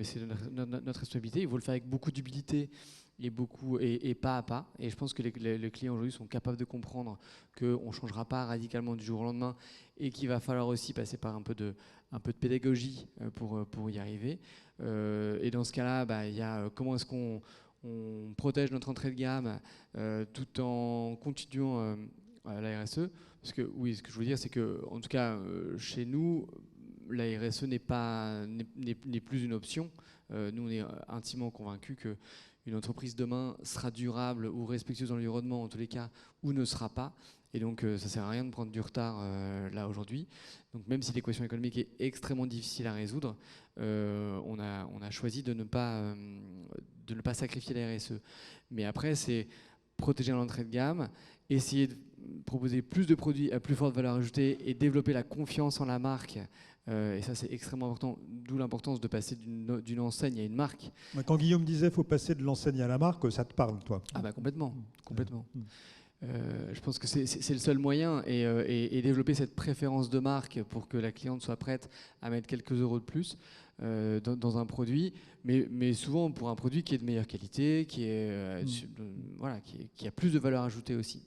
c'est notre responsabilité. Il faut le faire avec beaucoup d'humilité et pas à pas. Et je pense que les clients aujourd'hui sont capables de comprendre qu'on ne changera pas radicalement du jour au lendemain et qu'il va falloir aussi passer par un peu de pédagogie pour y arriver. Et dans ce cas-là, il y a comment est-ce qu'on protège notre entrée de gamme tout en continuant la RSE. Parce que oui, ce que je veux dire, c'est que en tout cas chez nous, la RSE n'est plus une option. Nous, on est intimement convaincus que une entreprise demain sera durable ou respectueuse de l'environnement en tous les cas, ou ne sera pas. Et donc, ça ne sert à rien de prendre du retard là aujourd'hui. Donc, même si l'équation économique est extrêmement difficile à résoudre, on a choisi de ne pas sacrifier la RSE. Mais après, c'est protéger l'entrée de gamme, essayer de proposer plus de produits à plus forte valeur ajoutée et développer la confiance en la marque. Et ça, c'est extrêmement important, d'où l'importance de passer d'une enseigne à une marque. Quand Guillaume disait qu'il faut passer de l'enseigne à la marque, ça te parle, toi? Ah complètement. Je pense que c'est le seul moyen et développer cette préférence de marque pour que la cliente soit prête à mettre quelques euros de plus dans un produit, mais souvent pour un produit qui est de meilleure qualité, qui a plus de valeur ajoutée aussi.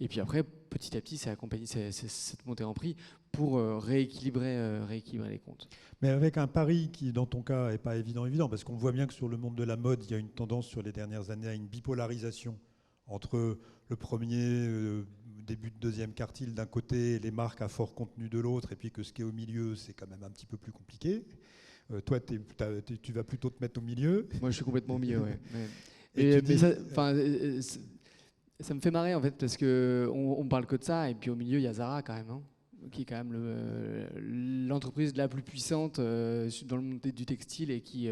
Et puis après, petit à petit, c'est accompagné cette montée en prix pour rééquilibrer les comptes. Mais avec un pari qui, dans ton cas, n'est pas évident, parce qu'on voit bien que sur le monde de la mode, il y a une tendance sur les dernières années à une bipolarisation entre le premier début de deuxième quartile d'un côté et les marques à fort contenu de l'autre, et puis que ce qui est au milieu, c'est quand même un petit peu plus compliqué. Toi, tu vas plutôt te mettre au milieu. Moi, je suis complètement au milieu, ouais. Et ça me fait marrer, en fait, parce qu'on parle que de ça, et puis au milieu, il y a Zara, quand même, hein, qui est quand même l'entreprise la plus puissante dans le monde du textile et qui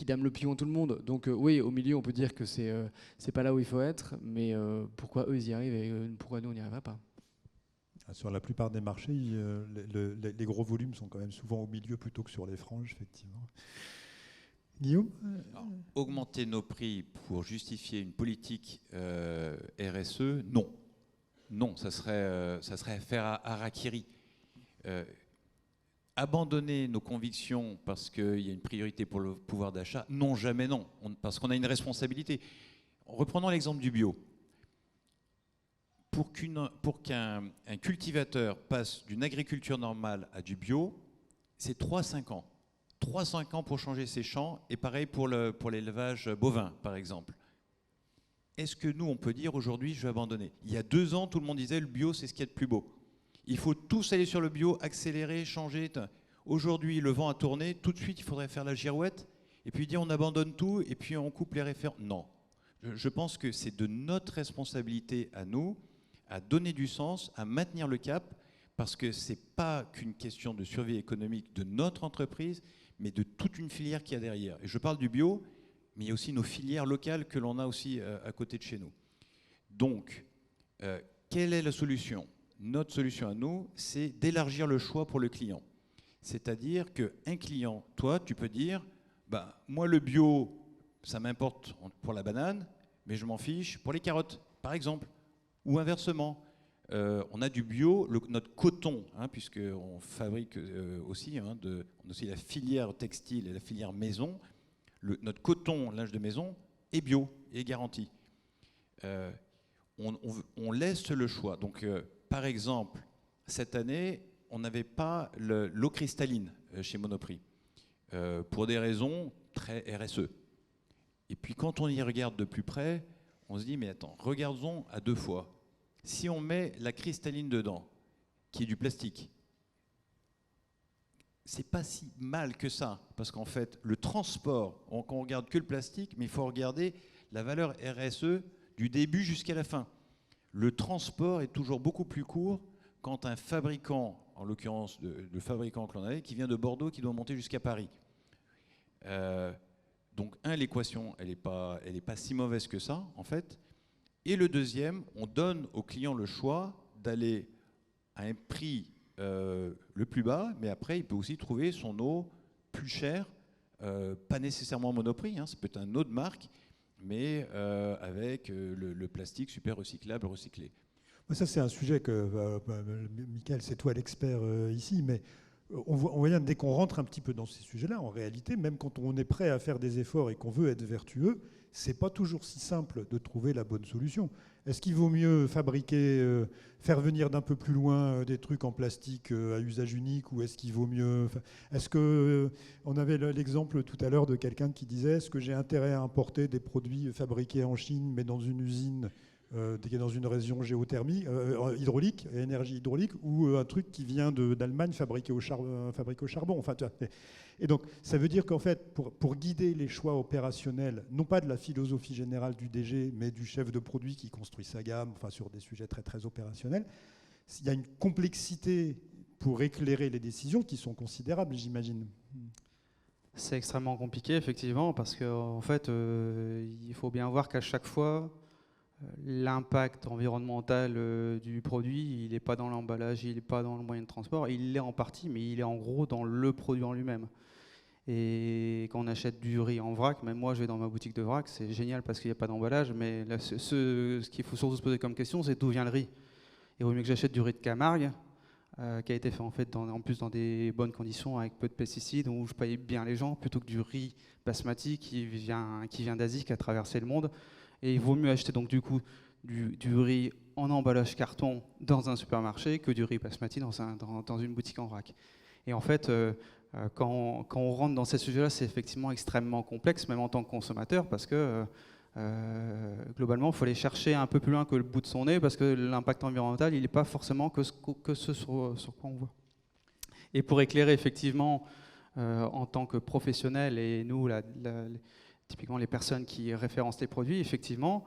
dame le pion à tout le monde. Donc oui, au milieu, on peut dire que c'est pas là où il faut être, mais pourquoi eux, ils y arrivent et pourquoi nous, on n'y arriverait pas? Sur la plupart des marchés, les gros volumes sont quand même souvent au milieu plutôt que sur les franges, effectivement. Guillaume ? Alors, augmenter nos prix pour justifier une politique RSE, non. Non, ça serait faire harakiri. Abandonner nos convictions parce qu'il y a une priorité pour le pouvoir d'achat, non, jamais non, parce qu'on a une responsabilité. Reprenons l'exemple du bio. Pour qu'un cultivateur passe d'une agriculture normale à du bio, c'est 3-5 ans. 3-5 ans pour changer ses champs, et pareil pour l'élevage bovin, par exemple. Est-ce que nous, on peut dire aujourd'hui, je vais abandonner? Il y a 2 ans, tout le monde disait le bio, c'est ce qu'il y a de plus beau. Il faut tous aller sur le bio, accélérer, changer. Aujourd'hui, le vent a tourné, tout de suite, il faudrait faire la girouette, et puis dire on abandonne tout, et puis on coupe les références. Non. Je pense que c'est de notre responsabilité à nous, à donner du sens, à maintenir le cap, parce que ce n'est pas qu'une question de survie économique de notre entreprise, mais de toute une filière qu'il y a derrière. Et je parle du bio, mais il y a aussi nos filières locales que l'on a aussi à côté de chez nous. Donc, quelle est la solution? Notre solution à nous, c'est d'élargir le choix pour le client. C'est-à-dire qu'un client, toi, tu peux dire, moi le bio, ça m'importe pour la banane, mais je m'en fiche pour les carottes, par exemple. Ou inversement, on a du bio, notre coton, puisqu'on fabrique aussi, on a aussi la filière textile et la filière maison. Notre coton, linge de maison, est bio et est garanti. On laisse le choix. Donc, par exemple, cette année, on n'avait pas l'eau cristalline chez Monoprix, pour des raisons très RSE. Et puis, quand on y regarde de plus près, on se dit, mais attends, regardons à 2 fois. Si on met la cristalline dedans, qui est du plastique, c'est pas si mal que ça, parce qu'en fait, le transport, on regarde que le plastique, mais il faut regarder la valeur RSE du début jusqu'à la fin. Le transport est toujours beaucoup plus court quand un fabricant, en l'occurrence le fabricant que l'on avait, qui vient de Bordeaux, qui doit monter jusqu'à Paris. Donc, l'équation, elle n'est pas si mauvaise que ça, en fait. Et le deuxième, on donne au client le choix d'aller à un prix le plus bas, mais après, il peut aussi trouver son eau plus chère, pas nécessairement Monoprix, ça peut être une autre marque, mais avec le plastique super recyclable, recyclé. Ça, c'est un sujet que, Michael, c'est toi l'expert ici, mais on voit bien, dès qu'on rentre un petit peu dans ces sujets-là, en réalité, même quand on est prêt à faire des efforts et qu'on veut être vertueux, c'est pas toujours si simple de trouver la bonne solution. Est-ce qu'il vaut mieux fabriquer, faire venir d'un peu plus loin des trucs en plastique à usage unique, ou est-ce qu'il vaut mieux... Est-ce que on avait l'exemple tout à l'heure de quelqu'un qui disait, est-ce que j'ai intérêt à importer des produits fabriqués en Chine, mais dans une usine qui est dans une région hydraulique, énergie hydraulique, ou un truc qui vient d'Allemagne fabriqué au charbon. Enfin, et donc, ça veut dire qu'en fait, pour guider les choix opérationnels, non pas de la philosophie générale du DG, mais du chef de produit qui construit sa gamme, sur des sujets très, très opérationnels, il y a une complexité pour éclairer les décisions qui sont considérables, j'imagine. C'est extrêmement compliqué, effectivement, parce qu'en fait, il faut bien voir qu'à chaque fois, l'impact environnemental du produit, il n'est pas dans l'emballage, il n'est pas dans le moyen de transport, il l'est en partie, mais il est en gros dans le produit en lui-même. Et quand on achète du riz en vrac, même moi je vais dans ma boutique de vrac, c'est génial parce qu'il n'y a pas d'emballage, mais là, ce qu'il faut surtout se poser comme question, c'est d'où vient le riz. Il vaut mieux que j'achète du riz de Camargue, qui a été fait en plus dans des bonnes conditions avec peu de pesticides, où je paye bien les gens, plutôt que du riz basmati qui vient d'Asie, qui a traversé le monde. Et il vaut mieux acheter donc du coup du riz en emballage carton dans un supermarché que du riz basmati dans une boutique en vrac. Et en fait, quand on rentre dans ces sujets-là, c'est effectivement extrêmement complexe, même en tant que consommateur, parce que globalement, il faut aller chercher un peu plus loin que le bout de son nez, parce que l'impact environnemental, il n'est pas forcément que ce sur quoi on voit. Et pour éclairer effectivement, en tant que professionnel, et nous, typiquement les personnes qui référencent les produits, effectivement,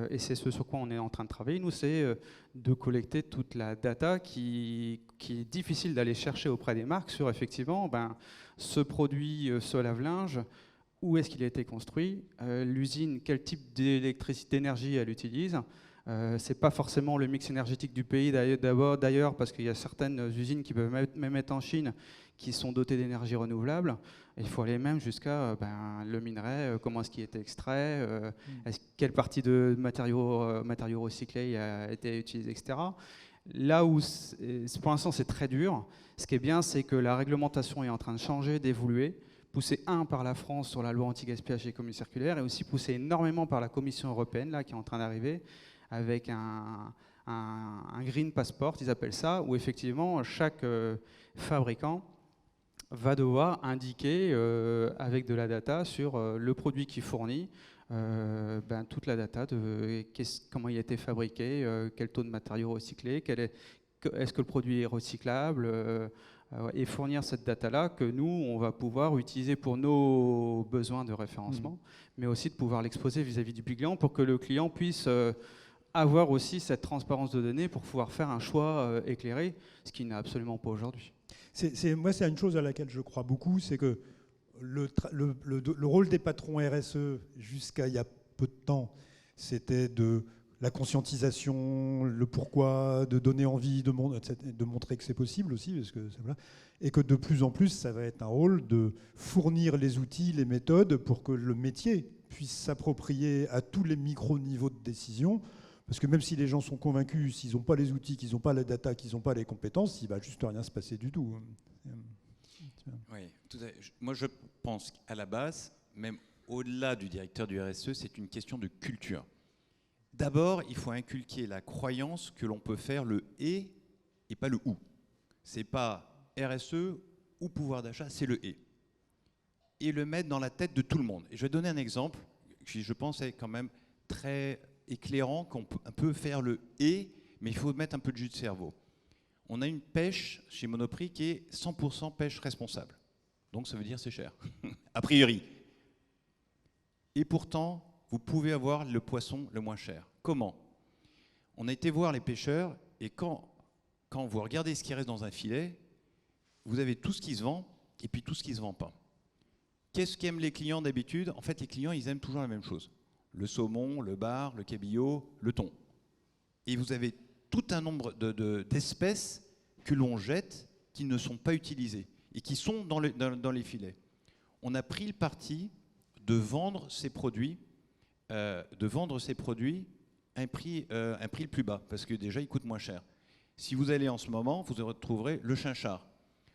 et c'est ce sur quoi on est en train de travailler, nous, c'est de collecter toute la data qui est difficile d'aller chercher auprès des marques sur, effectivement, ce produit, ce lave-linge, où est-ce qu'il a été construit, l'usine, quel type d'électricité, d'énergie elle utilise. C'est pas forcément le mix énergétique du pays d'ailleurs, parce qu'il y a certaines usines qui peuvent même être en Chine, qui sont dotées d'énergie renouvelable. Il faut aller même jusqu'à le minerai, comment est-ce qu'il a été extrait, quelle partie de matériaux recyclés a été utilisée, etc. Là où, pour l'instant, c'est très dur, ce qui est bien, c'est que la réglementation est en train de changer, d'évoluer, poussé par la France sur la loi anti-gaspillage et économie circulaire, et aussi poussé énormément par la Commission européenne, là, qui est en train d'arriver, avec un green passport, ils appellent ça, où effectivement, chaque fabricant va devoir indiquer, avec de la data, sur le produit qu'il fournit, toute la data de comment il a été fabriqué, quel taux de matériaux recyclés, est-ce que le produit est recyclable, et fournir cette data-là que nous, on va pouvoir utiliser pour nos besoins de référencement, mais aussi de pouvoir l'exposer vis-à-vis du client pour que le client puisse avoir aussi cette transparence de données pour pouvoir faire un choix éclairé, ce qu'il n'a absolument pas aujourd'hui. Moi, c'est une chose à laquelle je crois beaucoup, c'est que le rôle des patrons RSE, jusqu'à il y a peu de temps, c'était de la conscientisation, le pourquoi, de donner envie, de montrer que c'est possible aussi, parce que voilà, et que de plus en plus, ça va être un rôle de fournir les outils, les méthodes pour que le métier puisse s'approprier à tous les micro-niveaux de décision, parce que même si les gens sont convaincus, s'ils n'ont pas les outils, qu'ils n'ont pas la data, qu'ils n'ont pas les compétences, il ne va juste rien se passer du tout. Oui, tout à fait. Moi, je pense qu'à la base, même au-delà du directeur du RSE, c'est une question de culture. D'abord, il faut inculquer la croyance que l'on peut faire le « et » pas le « ou ». Ce n'est pas RSE ou pouvoir d'achat, c'est le « et ». Et le mettre dans la tête de tout le monde. Et je vais donner un exemple qui, je pense, est quand même très éclairant, qu'on peut faire le « et », mais il faut mettre un peu de jus de cerveau. On a une pêche chez Monoprix qui est 100% pêche responsable. Donc ça veut dire c'est cher, a priori. Et pourtant, vous pouvez avoir le poisson le moins cher. Comment? On a été voir les pêcheurs, et quand vous regardez ce qui reste dans un filet, vous avez tout ce qui se vend et puis tout ce qui ne se vend pas. Qu'est-ce qu'aiment les clients d'habitude? En fait, les clients, ils aiment toujours la même chose. Le saumon, le bar, le cabillaud, le thon. Et vous avez tout un nombre d'espèces que l'on jette qui ne sont pas utilisées et qui sont dans les filets. On a pris le parti de vendre ces produits à un prix le plus bas, parce que déjà, ils coûtent moins cher. Si vous allez en ce moment, vous retrouverez le chinchard.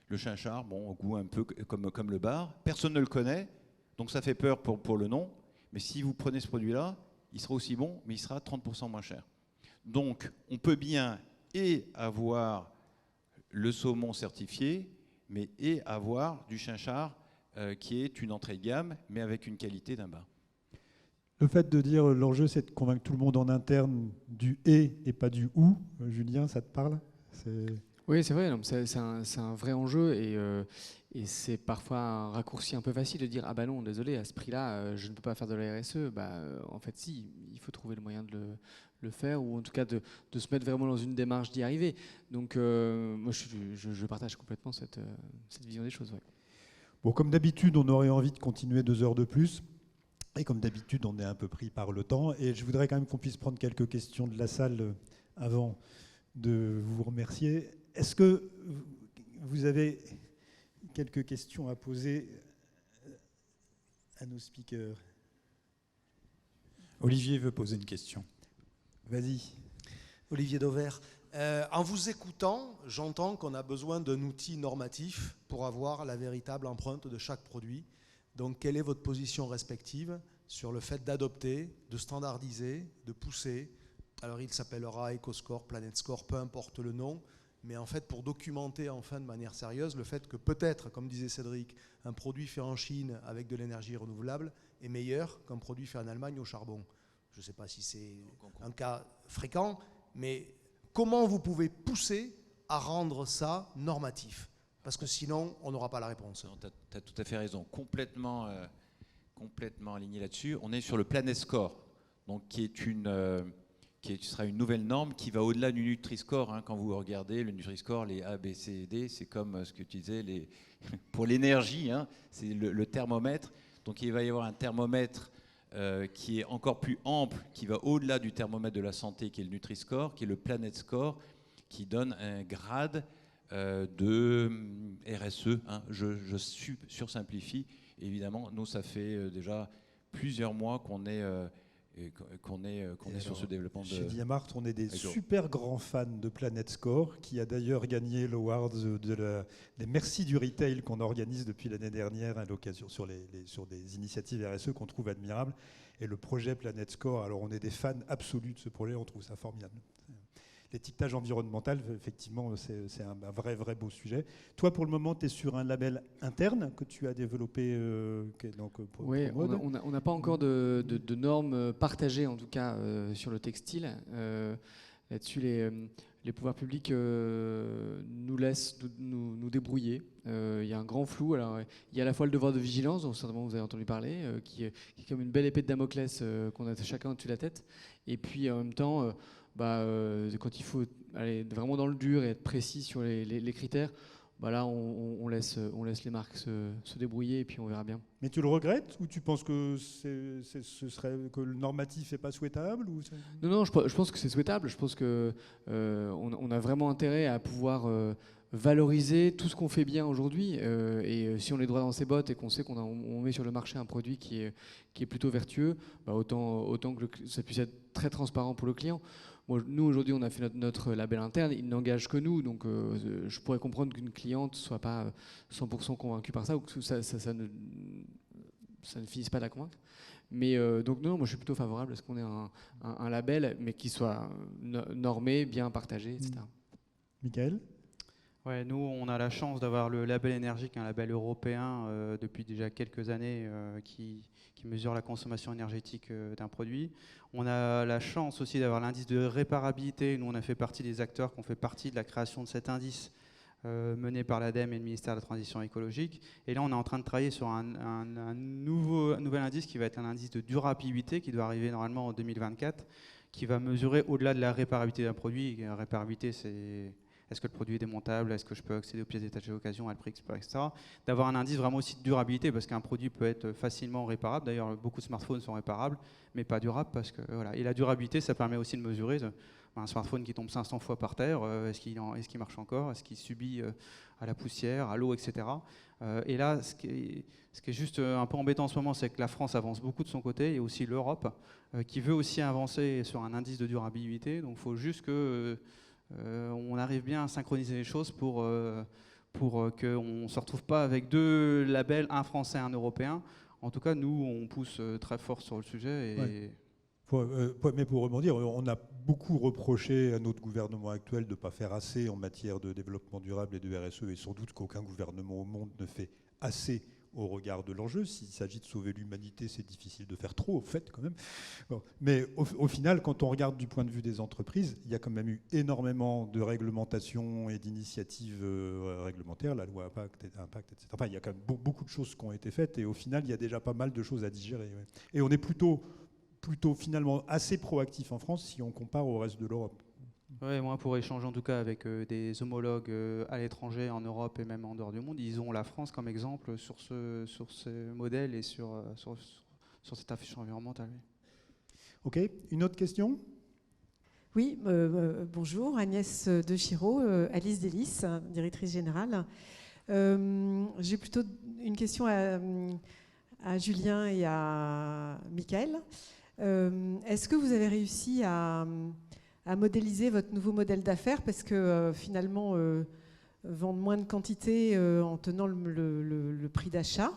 Le chinchard, bon, au goût un peu comme le bar. Personne ne le connaît, donc ça fait peur pour le nom. Mais si vous prenez ce produit-là, il sera aussi bon, mais il sera 30% moins cher. Donc, on peut bien avoir le saumon certifié, mais avoir du chinchard qui est une entrée de gamme, mais avec une qualité d'un bar. Le fait de dire l'enjeu, c'est de convaincre tout le monde en interne du « et pas du « ou », Julien, ça te parle? Oui, c'est vrai, c'est un vrai enjeu et c'est parfois un raccourci un peu facile de dire « Ah bah non, désolé, à ce prix-là, je ne peux pas faire de la RSE ». En fait, si, il faut trouver le moyen de le faire, ou en tout cas de se mettre vraiment dans une démarche d'y arriver. Donc moi, je partage complètement cette vision des choses. Ouais. Bon, comme d'habitude, on aurait envie de continuer 2 heures de plus. Et comme d'habitude, on est un peu pris par le temps. Et je voudrais quand même qu'on puisse prendre quelques questions de la salle avant de vous remercier. Est-ce que vous avez quelques questions à poser à nos speakers? Olivier veut poser une question. Vas-y. Olivier Dauvert. En vous écoutant, j'entends qu'on a besoin d'un outil normatif pour avoir la véritable empreinte de chaque produit. Donc, quelle est votre position respective sur le fait d'adopter, de standardiser, de pousser Alors il s'appellera EcoScore, PlanetScore, peu importe le nom, mais en fait pour documenter enfin de manière sérieuse le fait que peut-être, comme disait Cédric, un produit fait en Chine avec de l'énergie renouvelable est meilleur qu'un produit fait en Allemagne au charbon. Je ne sais pas si c'est un cas fréquent, mais comment vous pouvez pousser à rendre ça normatif? Parce que sinon, on n'aura pas la réponse. Tu as tout à fait raison, complètement aligné là-dessus. On est sur le PlanetScore, donc qui sera une nouvelle norme qui va au-delà du Nutri-Score. Hein. Quand vous regardez le Nutri-Score, les A, B, C et D, c'est comme ce que tu disais pour l'énergie, hein, c'est le thermomètre. Donc il va y avoir un thermomètre qui est encore plus ample, qui va au-delà du thermomètre de la santé, qui est le Nutri-Score, qui est le PlanetScore, qui donne un grade de RSE. Hein. Je sursimplifie. Évidemment, nous, ça fait déjà plusieurs mois qu'on est sur ce développement. Chez Diamart, on est des super grands fans de PlanetScore, qui a d'ailleurs gagné l'award des Merci du Retail qu'on organise depuis l'année dernière à l'occasion sur des initiatives RSE qu'on trouve admirables. Et le projet PlanetScore, alors on est des fans absolus de ce projet, on trouve ça formidable. L'étiquetage environnemental, effectivement, c'est un vrai beau sujet. Toi, pour le moment, tu es sur un label interne que tu as développé. Oui, on n'a pas encore de normes partagées, en tout cas, sur le textile. Là-dessus, les pouvoirs publics nous laissent nous débrouiller. Il y a un grand flou. Alors, il y a à la fois le devoir de vigilance, dont certainement vous avez entendu parler, qui est comme une belle épée de Damoclès qu'on a chacun au-dessus de la tête. Et puis, en même temps... quand il faut aller vraiment dans le dur et être précis sur les critères, là on laisse les marques se débrouiller et puis on verra bien. Mais tu le regrettes ou tu penses que que le normatif n'est pas souhaitable ou Non, je pense que c'est souhaitable. Je pense que on a vraiment intérêt à pouvoir valoriser tout ce qu'on fait bien aujourd'hui. Et si on est droit dans ses bottes et qu'on sait qu'on met sur le marché un produit qui est plutôt vertueux, autant que ça puisse être très transparent pour le client. Nous, aujourd'hui, on a fait notre label interne. Il n'engage que nous. Donc, je pourrais comprendre qu'une cliente ne soit pas 100% convaincue par ça ou que ça ne finisse pas de la convaincre. Mais donc, non, moi, je suis plutôt favorable à ce qu'on ait un label, mais qui soit normé, bien partagé, etc. Michael ? Ouais, nous, on a la chance d'avoir le label énergie, un label européen depuis déjà quelques années qui mesure la consommation énergétique d'un produit. On a la chance aussi d'avoir l'indice de réparabilité. Nous, on a fait partie des acteurs qui ont fait partie de la création de cet indice mené par l'ADEME et le ministère de la Transition écologique. Et là, on est en train de travailler sur un nouvel indice qui va être un indice de durabilité qui doit arriver normalement en 2024, qui va mesurer au-delà de la réparabilité d'un produit. La réparabilité, c'est... Est-ce que le produit est démontable? Est-ce que je peux accéder aux pièces détachées d'occasion, à le prix, etc. D'avoir un indice vraiment aussi de durabilité, parce qu'un produit peut être facilement réparable. D'ailleurs, beaucoup de smartphones sont réparables, mais pas durables. Parce que, voilà. Et la durabilité, ça permet aussi de mesurer un smartphone qui tombe 500 fois par terre. Est-ce qu'il marche encore? Est-ce qu'il subit à la poussière, à l'eau, etc. Et là, ce qui est juste un peu embêtant en ce moment, c'est que la France avance beaucoup de son côté, et aussi l'Europe, qui veut aussi avancer sur un indice de durabilité. Donc, il faut juste que... on arrive bien à synchroniser les choses pour qu'on ne se retrouve pas avec deux labels, un français et un européen. En tout cas, nous, on pousse très fort sur le sujet. Et... Ouais. Mais pour rebondir, on a beaucoup reproché à notre gouvernement actuel de ne pas faire assez en matière de développement durable et de RSE, et sans doute qu'aucun gouvernement au monde ne fait assez au regard de l'enjeu. S'il s'agit de sauver l'humanité, c'est difficile de faire trop, au fait, quand même. Bon. Mais au final, quand on regarde du point de vue des entreprises, il y a quand même eu énormément de réglementations et d'initiatives réglementaires, la loi Impact, etc. Enfin, il y a quand même beaucoup de choses qui ont été faites, et au final, il y a déjà pas mal de choses à digérer. Ouais. Et on est plutôt finalement assez proactif en France si on compare au reste de l'Europe. Ouais, moi, pour échanger en tout cas avec des homologues à l'étranger, en Europe et même en dehors du monde, ils ont la France comme exemple sur ce modèle et sur cette affiche environnementale. Ok, une autre question ? Oui, bonjour, Agnès de Chiraud, Alice Delis, directrice générale. J'ai plutôt une question à Julien et à Michael. Est-ce que vous avez réussi à modéliser votre nouveau modèle d'affaires, parce que finalement, vendre moins de quantité en tenant le prix d'achat,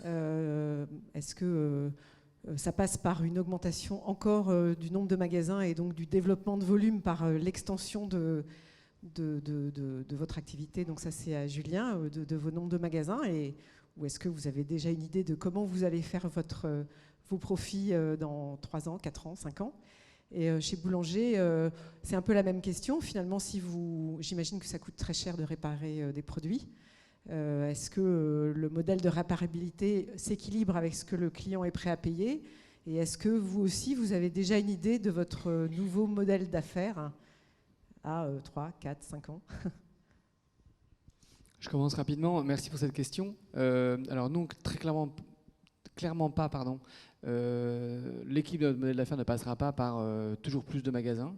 est-ce que ça passe par une augmentation encore du nombre de magasins et donc du développement de volume par l'extension de votre activité. Donc ça, c'est à Julien, de vos nombres de magasins. Ou est-ce que vous avez déjà une idée de comment vous allez faire vos profits dans 3 ans, 4 ans, 5 ans? Et chez Boulanger, c'est un peu la même question. Finalement, j'imagine que ça coûte très cher de réparer des produits. Est-ce que le modèle de réparabilité s'équilibre avec ce que le client est prêt à payer? Et est-ce que vous aussi, vous avez déjà une idée de votre nouveau modèle d'affaires à 3, 4, 5 ans? Je commence rapidement. Merci pour cette question. Alors nous, très clairement pas, pardon. L'équipe de notre modèle d'affaires ne passera pas par toujours plus de magasins.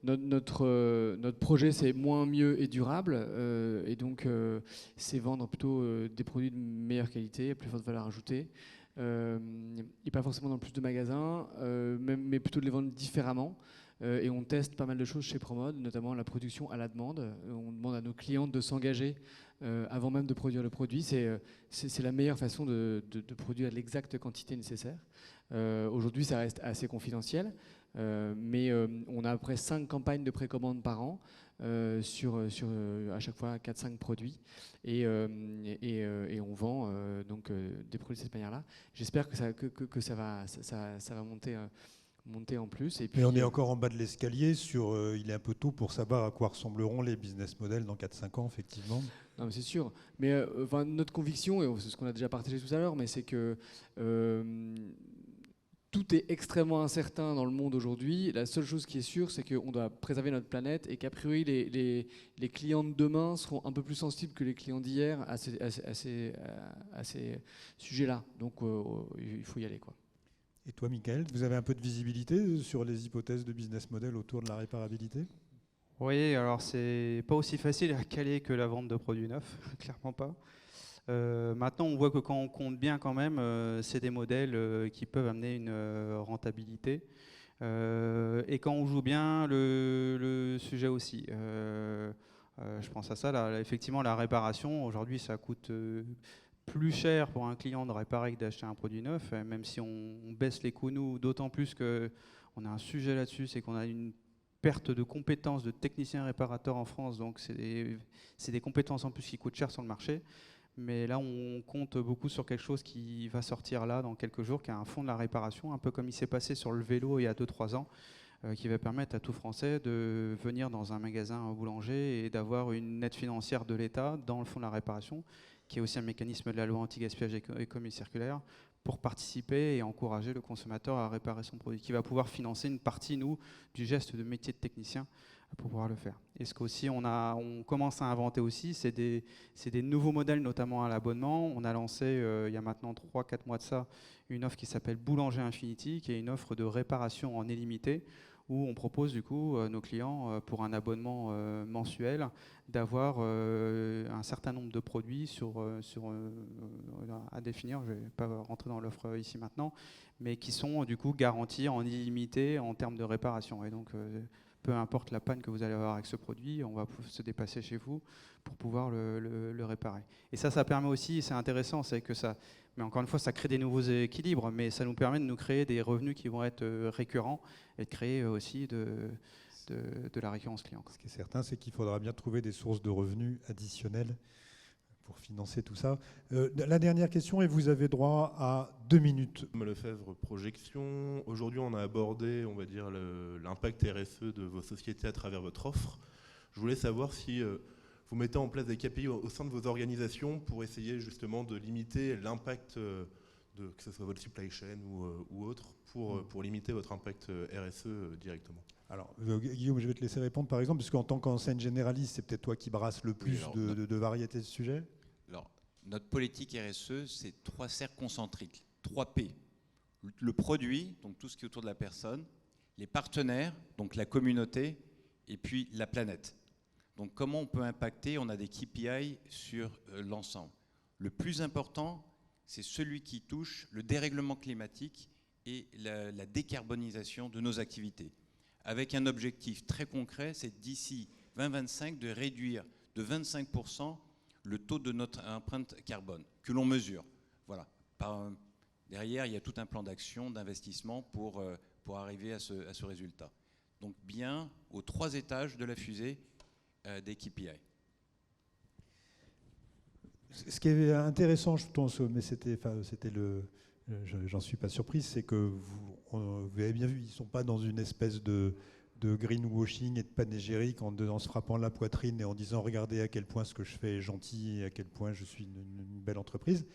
Notre projet, c'est moins, mieux et durable. Et donc, c'est vendre plutôt des produits de meilleure qualité, à plus forte valeur ajoutée. Et pas forcément dans plus de magasins, mais plutôt de les vendre différemment. Et on teste pas mal de choses chez Promode, notamment la production à la demande. On demande à nos clients de s'engager avant même de produire le produit. C'est la meilleure façon de produire l'exacte quantité nécessaire. Aujourd'hui, ça reste assez confidentiel, mais on a à peu près 5 campagnes de précommande par an sur à chaque fois 4-5 produits. Et on vend donc des produits de cette manière-là. J'espère que ça va monter en plus. Et puis, mais on est encore en bas de l'escalier il est un peu tôt pour savoir à quoi ressembleront les business models dans 4-5 ans, effectivement. Non, mais c'est sûr. Mais notre conviction, et c'est ce qu'on a déjà partagé tout à l'heure, mais c'est que tout est extrêmement incertain dans le monde aujourd'hui. La seule chose qui est sûre, c'est qu'on doit préserver notre planète et qu'a priori, les clients de demain seront un peu plus sensibles que les clients d'hier à ces sujets-là. Donc, il faut y aller, quoi. Et toi, Michael, vous avez un peu de visibilité sur les hypothèses de business model autour de la réparabilité? Oui, alors c'est pas aussi facile à caler que la vente de produits neufs, clairement pas. Maintenant, on voit que quand on compte bien quand même, c'est des modèles qui peuvent amener une rentabilité. Et quand on joue bien, le sujet aussi. Je pense à ça, là, effectivement, la réparation, aujourd'hui, ça coûte plus cher pour un client de réparer que d'acheter un produit neuf, même si on baisse les coûts, nous, d'autant plus qu'on a un sujet là-dessus, c'est qu'on a une perte de compétences de techniciens réparateurs en France, donc c'est des compétences en plus qui coûtent cher sur le marché. Mais là, on compte beaucoup sur quelque chose qui va sortir là dans quelques jours, qui est un fonds de la réparation, un peu comme il s'est passé sur le vélo il y a 2-3 ans, qui va permettre à tout Français de venir dans un magasin boulanger et d'avoir une aide financière de l'État dans le fonds de la réparation, qui est aussi un mécanisme de la loi anti-gaspillage et économie circulaire, pour participer et encourager le consommateur à réparer son produit, qui va pouvoir financer une partie, nous, du geste de métier de technicien pour pouvoir le faire. Et ce qu'aussi on commence à inventer aussi, c'est des nouveaux modèles, notamment à l'abonnement. On a lancé, il y a maintenant 3-4 mois de ça, une offre qui s'appelle Boulanger Infinity, qui est une offre de réparation en illimité, où on propose du coup nos clients, pour un abonnement mensuel, d'avoir un certain nombre de produits à définir. Je ne vais pas rentrer dans l'offre ici maintenant, mais qui sont du coup garantis en illimité en termes de réparation. Et donc, peu importe la panne que vous allez avoir avec ce produit, on va se déplacer chez vous pour pouvoir le réparer. Et ça permet aussi, c'est intéressant, c'est que ça, mais encore une fois, ça crée des nouveaux équilibres, mais ça nous permet de nous créer des revenus qui vont être récurrents et de créer aussi de la récurrence client. Ce qui est certain, c'est qu'il faudra bien trouver des sources de revenus additionnelles pour financer tout ça. La dernière question, et vous avez droit à 2 minutes. Lefebvre Projection. Aujourd'hui, on a abordé, on va dire, l'impact RSE de vos sociétés à travers votre offre. Je voulais savoir si vous mettez en place des KPI au sein de vos organisations pour essayer justement de limiter l'impact que ce soit votre supply chain ou autre, pour limiter votre impact RSE directement. Alors, Guillaume, je vais te laisser répondre, par exemple, parce qu'en tant qu'enseigne généraliste, c'est peut-être toi qui brasses le plus de variétés de sujets. Alors, notre politique RSE, c'est 3 cercles concentriques, 3 P. Le produit, donc tout ce qui est autour de la personne, les partenaires, donc la communauté, et puis la planète. Donc, comment on peut impacter? On a des KPI sur l'ensemble. Le plus important, c'est celui qui touche le dérèglement climatique et la décarbonisation de nos activités. Avec un objectif très concret, c'est d'ici 2025 de réduire de 25% le taux de notre empreinte carbone, que l'on mesure, voilà, Derrière, il y a tout un plan d'action, d'investissement pour arriver à ce résultat. Donc bien aux 3 étages de la fusée des KPI. Ce qui est intéressant, je pense, mais j'en suis pas surpris, c'est que vous avez bien vu, ils ne sont pas dans une espèce de greenwashing et de panégyrique en se frappant la poitrine et en disant regardez à quel point ce que je fais est gentil et à quel point je suis une belle entreprise.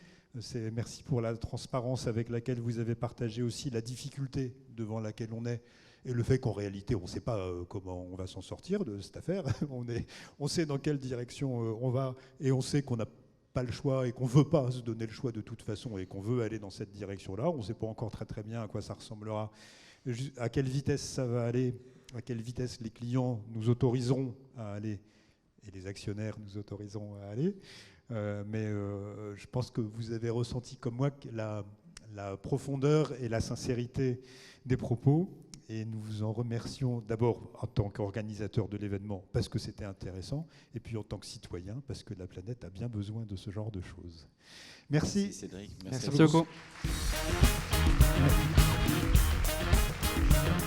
Merci pour la transparence avec laquelle vous avez partagé aussi la difficulté devant laquelle on est et le fait qu'en réalité on ne sait pas comment on va s'en sortir de cette affaire. On sait dans quelle direction on va et on sait qu'on n'a pas le choix et qu'on ne veut pas se donner le choix de toute façon et qu'on veut aller dans cette direction-là. On ne sait pas encore très bien à quoi ça ressemblera, à quelle vitesse ça va aller, à quelle vitesse les clients nous autoriseront à aller et les actionnaires nous autoriseront à aller. Mais je pense que vous avez ressenti comme moi la profondeur et la sincérité des propos et nous vous en remercions d'abord en tant qu'organisateur de l'événement parce que c'était intéressant et puis en tant que citoyen parce que la planète a bien besoin de ce genre de choses. Merci. Merci Cédric. Merci beaucoup. Merci.